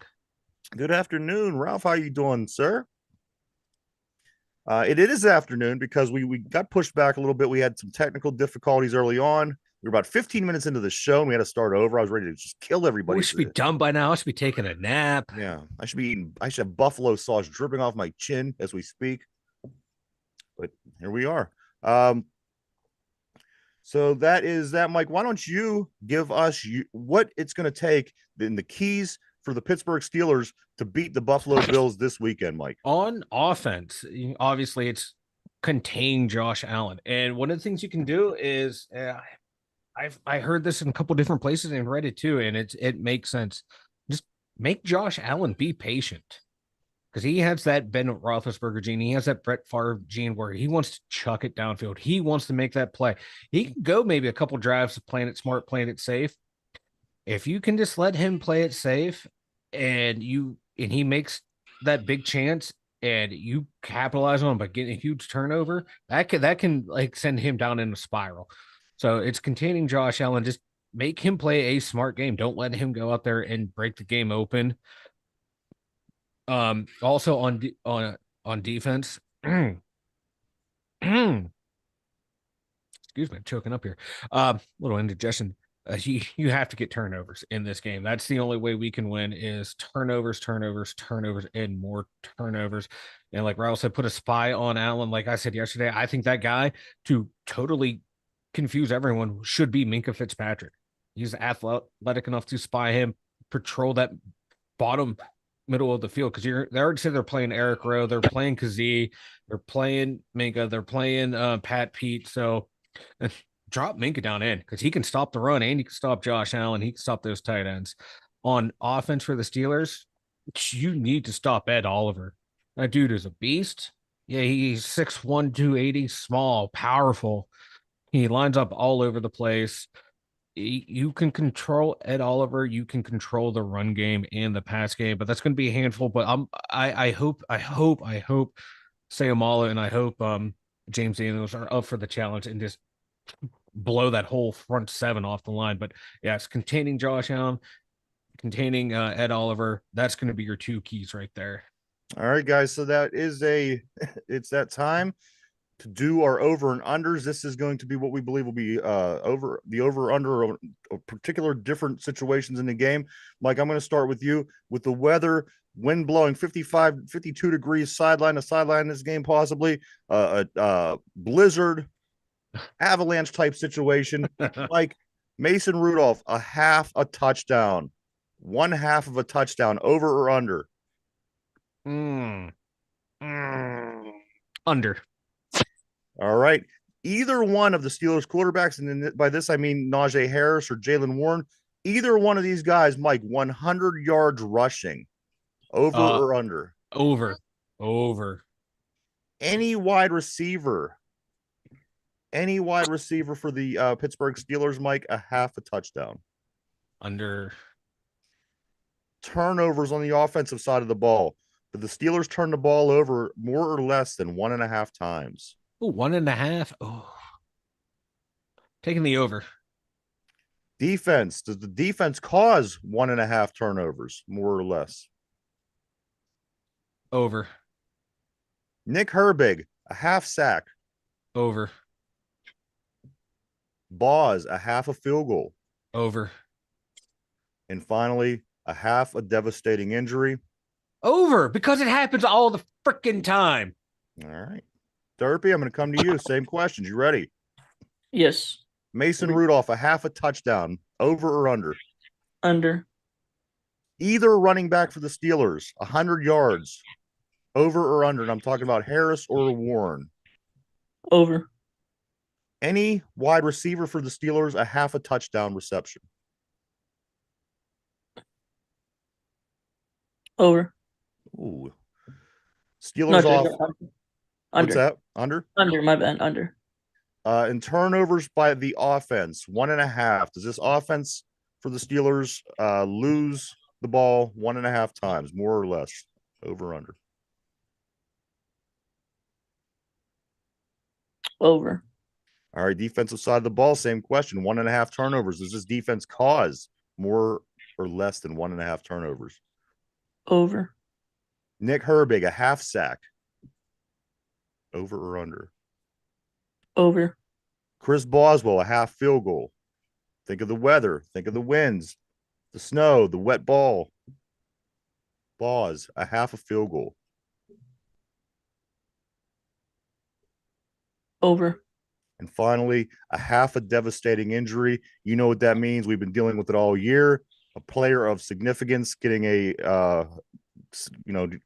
Speaker 1: Good afternoon, Ralph. How you doing, sir? It is afternoon because we got pushed back a little bit. We had some technical difficulties early on. We were about 15 minutes into the show and we had to start over. I was ready to just kill everybody.
Speaker 2: We should be done by now. I should be taking a nap.
Speaker 1: Yeah, I should have buffalo sauce dripping off my chin as we speak. But here we are. So that is that, Mike. Why don't you give us what it's going to take in the keys for the Pittsburgh Steelers to beat the Buffalo Bills this weekend, Mike?
Speaker 2: On offense, obviously it's contain Josh Allen. And one of the things you can do is I heard this in a couple different places and read it too, and it makes sense. Just make Josh Allen be patient. Because he has that Ben Roethlisberger gene. He has that Brett Favre gene where he wants to chuck it downfield. He wants to make that play. He can go maybe a couple drives playing it smart, playing it safe. If you can just let him play it safe and he makes that big chance and you capitalize on him by getting a huge turnover, that can like send him down in a spiral. So it's containing Josh Allen. Just make him play a smart game. Don't let him go out there and break the game open. Also on defense, excuse me, I'm choking up here. Little indigestion. You have to get turnovers in this game. That's the only way we can win is turnovers, and more turnovers. And like Raul said, put a spy on Allen. Like I said yesterday, I think that guy, to totally confuse everyone, should be Minkah Fitzpatrick. He's athletic enough to spy him, patrol that bottom middle of the field, because they already said they're playing Eric Rowe, they're playing Kazee, they're playing Minkah, they're playing Pat Pete. So drop Minkah down in because he can stop the run and he can stop Josh Allen. He can stop those tight ends. On offense for the Steelers, you need to stop Ed Oliver. That dude is a beast. Yeah, he's 6'1", 280, small, powerful. He lines up all over the place. You can control Ed Oliver. You can control the run game and the pass game, but that's going to be a handful. But I hope Sayamala and I hope James Daniels are up for the challenge and just blow that whole front seven off the line. But yeah, it's containing Josh Allen. containing Ed Oliver. That's going to be your 2 keys right there.
Speaker 1: All right, guys. So that is it's that time to do our over and unders. This is going to be what we believe will be over under a particular different situations in the game. Mike, I'm going to start with you with the weather. Wind blowing 55, 52 degrees sideline to sideline in this game, possibly blizzard, avalanche type situation. Like Mason Rudolph, a touchdown, 1/2 of a touchdown, over or under?
Speaker 2: Under.
Speaker 1: All right. Either one of the Steelers quarterbacks, and then by this I mean Najee Harris or Jalen Warren, either one of these guys, Mike, 100 yards rushing, over or under?
Speaker 2: Over.
Speaker 1: Any wide receiver for the Pittsburgh Steelers, Mike, 1/2 a touchdown.
Speaker 2: Under.
Speaker 1: Turnovers on the offensive side of the ball. Did the Steelers turn the ball over more or less than 1.5 times?
Speaker 2: Ooh, 1.5. Oh, taking the over.
Speaker 1: Defense. Does the defense cause 1.5 turnovers, more or less?
Speaker 2: Over.
Speaker 1: Nick Herbig, a 1/2 sack.
Speaker 2: Over.
Speaker 1: Boz, a 1/2 a field goal.
Speaker 2: Over.
Speaker 1: And finally, a 1/2 a devastating injury.
Speaker 2: Over, because it happens all the freaking time.
Speaker 1: All right. Derpy, I'm going to come to you. Same questions. You ready?
Speaker 3: Yes.
Speaker 1: Mason Rudolph, a 1/2 a touchdown, over or under?
Speaker 3: Under.
Speaker 1: Either running back for the Steelers, 100 yards, over or under? And I'm talking about Harris or Warren.
Speaker 3: Over.
Speaker 1: Any wide receiver for the Steelers, a 1/2 a touchdown reception.
Speaker 3: Over.
Speaker 1: Ooh. Steelers
Speaker 3: No,
Speaker 1: off.
Speaker 3: under.
Speaker 1: What's that? Under?
Speaker 3: Under, my bad. Under.
Speaker 1: And turnovers by the offense, 1.5. Does this offense for the Steelers lose the ball 1.5 times, more or less? Over, under?
Speaker 3: Over.
Speaker 1: All right, defensive side of the ball, same question. 1.5 turnovers. Does this defense cause more or less than 1.5 turnovers?
Speaker 3: Over.
Speaker 1: Nick Herbig, a 1/2 sack. Over or under?
Speaker 3: Over.
Speaker 1: Chris Boswell, a 1/2 field goal. Think of the weather. Think of the winds, the snow, the wet ball. Boz, a 1/2 a field goal.
Speaker 3: Over.
Speaker 1: And finally, a 1/2 a devastating injury. You know what that means. We've been dealing with it all year. A player of significance getting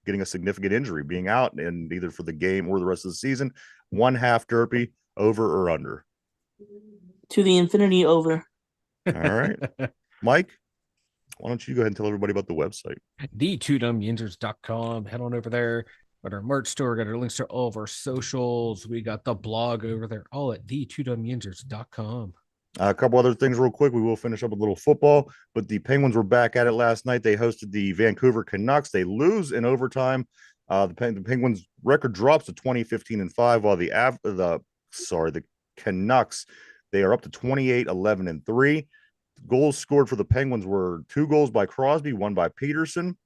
Speaker 1: getting a significant injury, being out, and either for the game or the rest of the season. 1/2 Derpy, over or under?
Speaker 3: To the infinity, over.
Speaker 1: All right. Mike, why don't you go ahead and tell everybody about the website?
Speaker 2: The2dumbyinzers.com. Head on over there. Got our merch store, got our links to all of our socials. We got the blog over there, all at the2dumbyinzers.com.
Speaker 1: A couple other things real quick. We will finish up with a little football, but the Penguins were back at it last night. They hosted the Vancouver Canucks. They lose in overtime. The Penguins record drops to 20-15-5, while the Canucks, they are up to 28-11-3. Goals scored for the Penguins were 2 goals by Crosby, 1 by Peterson.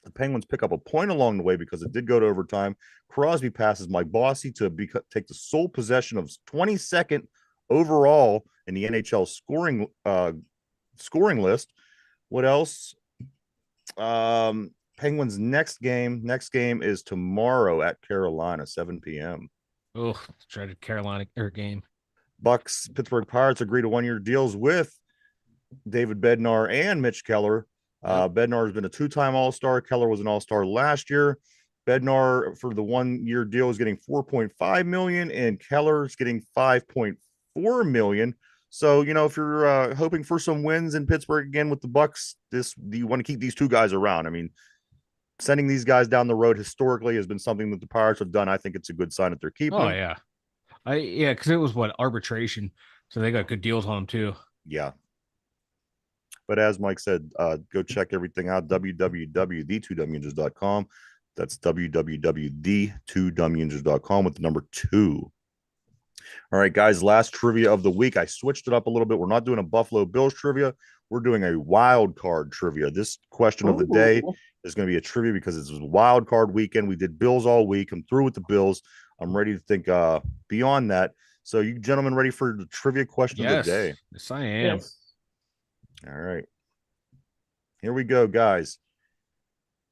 Speaker 1: The Penguins pick up a point along the way because it did go to overtime. Crosby passes Mike Bossy to take the sole possession of 22nd overall in the NHL scoring list. What else? Penguins next game is tomorrow at Carolina, 7 p.m.
Speaker 2: Oh, dreaded Carolina game.
Speaker 1: Bucks Pittsburgh Pirates agree to 1-year deals with David Bednar and Mitch Keller. Bednar has been a 2-time All-Star. Keller was an All-Star last year. Bednar for the 1-year deal is getting $4.5 million, and Keller's getting $5.4 million. So, if you're hoping for some wins in Pittsburgh again with the Bucks, you want to keep these two guys around. I mean, sending these guys down the road historically has been something that the Pirates have done. I think it's a good sign that they're keeping
Speaker 2: Oh,
Speaker 1: them.
Speaker 2: yeah. Because it was arbitration. So they got good deals on them too.
Speaker 1: Yeah. But as Mike said, go check everything out. www.the2dumbyinzers.com. That's www.the2dumbyinzers.com with the number 2. All right, guys, last trivia of the week. I switched it up a little bit. We're not doing a Buffalo Bills trivia. we're doing a wild card trivia. This question of the day is going to be a trivia because it's a wild card weekend. We did Bills all week. I'm through with the Bills. I'm ready to think beyond that. So you gentlemen ready for the trivia question of the day?
Speaker 2: Yes, I am.
Speaker 3: Yes.
Speaker 1: All right. Here we go, guys.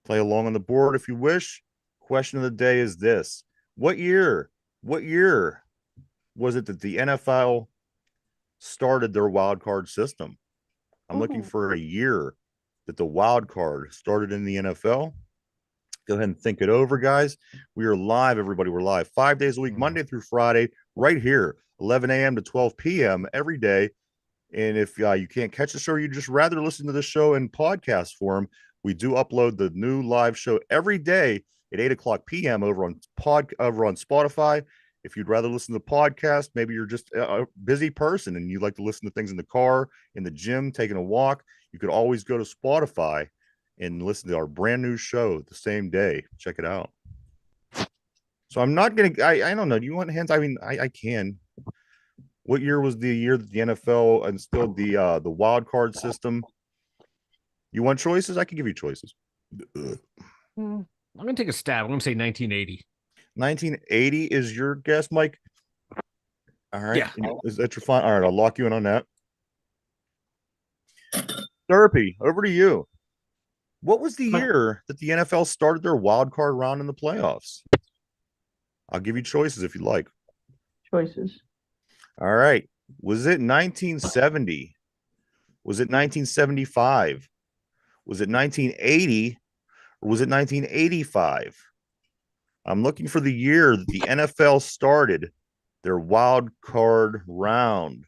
Speaker 1: Play along on the board if you wish. Question of the day is this. What year was it that the NFL started their wild card system? I'm looking for a year that the wild card started in the NFL. Go ahead and think it over, guys. We are live, everybody. We're live 5 days a week, Monday through Friday, right here, 11 a.m. to 12 p.m. every day. And if you can't catch the show, you'd just rather listen to the show in podcast form, we do upload the new live show every day at 8 o'clock p.m. over on Spotify. If you'd rather listen to the podcast, maybe you're just a busy person and you like to listen to things in the car, in the gym, taking a walk, you could always go to Spotify and listen to our brand new show the same day. Check it out. So I'm not going to, I don't know. Do you want hands? I mean, I can. What year was the year that the NFL instilled the wild card system? You want choices? I can give you choices.
Speaker 2: I'm going to take a stab. I'm going to say 1980.
Speaker 1: 1980 is your guess, Mike? All right.
Speaker 2: Yeah.
Speaker 1: Is that your fine? All right. I'll lock you in on that. Derpy, over to you. What was the year that the NFL started their wild card round in the playoffs? I'll give you choices if you like.
Speaker 3: Choices.
Speaker 1: All right. Was it 1970? Was it 1975? Was it 1980? Or was it 1985? I'm looking for the year that the NFL started their wild card round.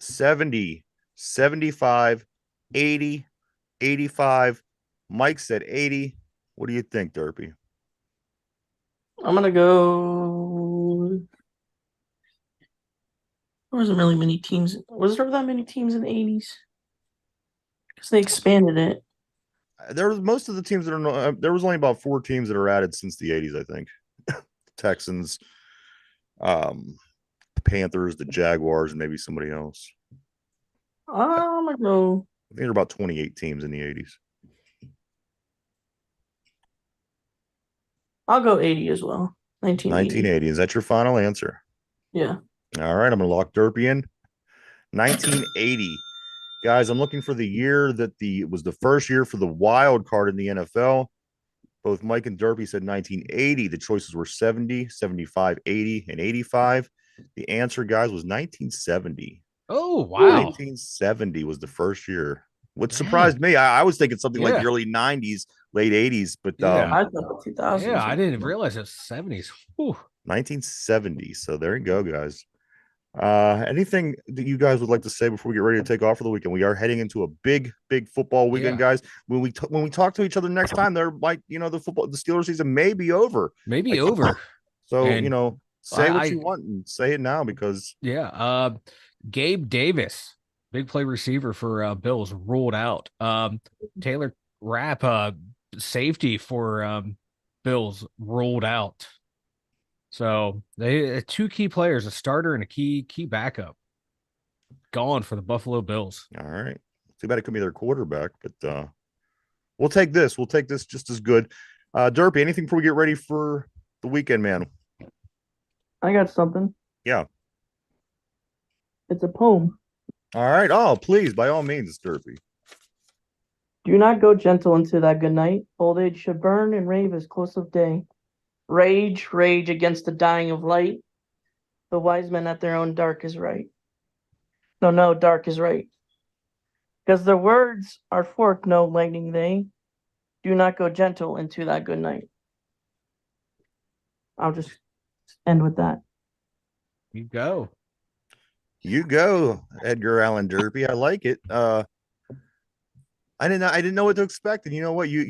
Speaker 1: 70, 75, 80, 85. Mike said 80. What do you think, Derpy?
Speaker 3: I'm gonna go. There wasn't really many teams. Was there that many teams in the 80s? Because they expanded it.
Speaker 1: There was most of the teams that are there was only about 4 teams that are added since the 80s, I think. The Texans, the Panthers, the Jaguars, and maybe somebody else.
Speaker 3: I'm gonna go.
Speaker 1: I think there are about 28 teams in the 80s.
Speaker 3: I'll go 80 as well. 1980.
Speaker 1: Is that your final answer?
Speaker 3: Yeah.
Speaker 1: All right, I'm going to lock Derpy in. 1980. Guys, I'm looking for the year that it was the first year for the wild card in the NFL. Both Mike and Derpy said 1980. The choices were 70, 75, 80, and 85. The answer, guys, was 1970.
Speaker 2: Oh, wow.
Speaker 1: 1970 was the first year. What surprised me, I was thinking something like the early 90s, late 80s, but
Speaker 3: I thought 2000s.
Speaker 2: Yeah, I didn't realize it was 70s. Whew.
Speaker 1: 1970. So there you go, guys. Anything that you guys would like to say before we get ready to take off for the weekend? We are heading into a big football weekend, guys. When we talk to each other next time, there might, the Steelers season may be over. So, and, say what you want and say it now because
Speaker 2: Gabe Davis, big play receiver for Bills, ruled out. Taylor Rapp, safety for Bills, ruled out. So they 2 key players, a starter and a key backup, gone for the Buffalo Bills.
Speaker 1: All right. Too bad it could be their quarterback, but we'll take this. We'll take this just as good. Derpy, anything before we get ready for the weekend, man?
Speaker 3: I got something.
Speaker 1: Yeah.
Speaker 3: It's a poem.
Speaker 1: All right. Oh, please, by all means, Derpy.
Speaker 3: Do not go gentle into that good night. Old age should burn and rave as close of day. Rage against the dying of light. The wise men at their own dark is right. No, dark is right. Because their words are forked, no lightning they. Do not go gentle into that good night. I'll just end with that.
Speaker 2: You go,
Speaker 1: Edgar Allan Derpy. I like it. I didn't know what to expect, and you know what? You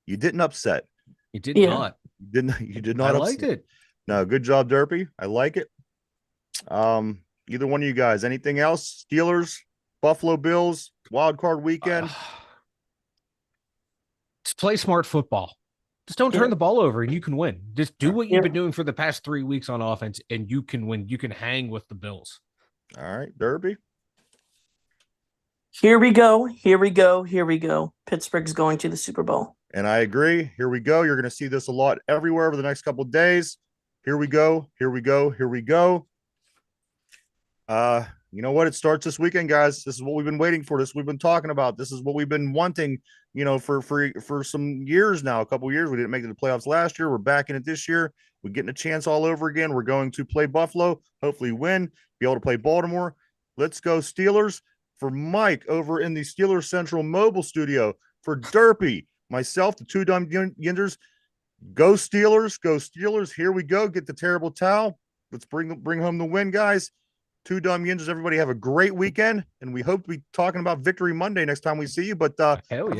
Speaker 1: didn't upset.
Speaker 2: You did not.
Speaker 1: You did not.
Speaker 2: I liked it.
Speaker 1: No, good job, Derpy. I like it. Either one of you guys. Anything else? Steelers, Buffalo Bills, wild card weekend.
Speaker 2: Just play smart football. Just don't turn the ball over, and you can win. Just do what you've been doing for the past 3 weeks on offense, and you can win. You can hang with the Bills.
Speaker 1: All right, Derpy.
Speaker 3: Here we go. Here we go. Here we go. Pittsburgh's going to the Super Bowl.
Speaker 1: And I agree. Here we go. You're going to see this a lot everywhere over the next couple of days. Here we go. Here we go. Here we go. You know what? It starts this weekend, guys. This is what we've been waiting for. This we've been talking about. This is what we've been wanting, for some years now, a couple of years. We didn't make it to the playoffs last year. We're back in it this year. We're getting a chance all over again. We're going to play Buffalo, hopefully win, be able to play Baltimore. Let's go Steelers. For Mike over in the Steelers Central Mobile Studio, for Derpy, myself, the two dumb Yinzers, go Steelers, go Steelers. Here we go. Get the terrible towel. Let's bring home the win, guys. Two dumb Yinzers. Everybody have a great weekend, and we hope to be talking about Victory Monday next time we see you. But
Speaker 2: Hell yeah.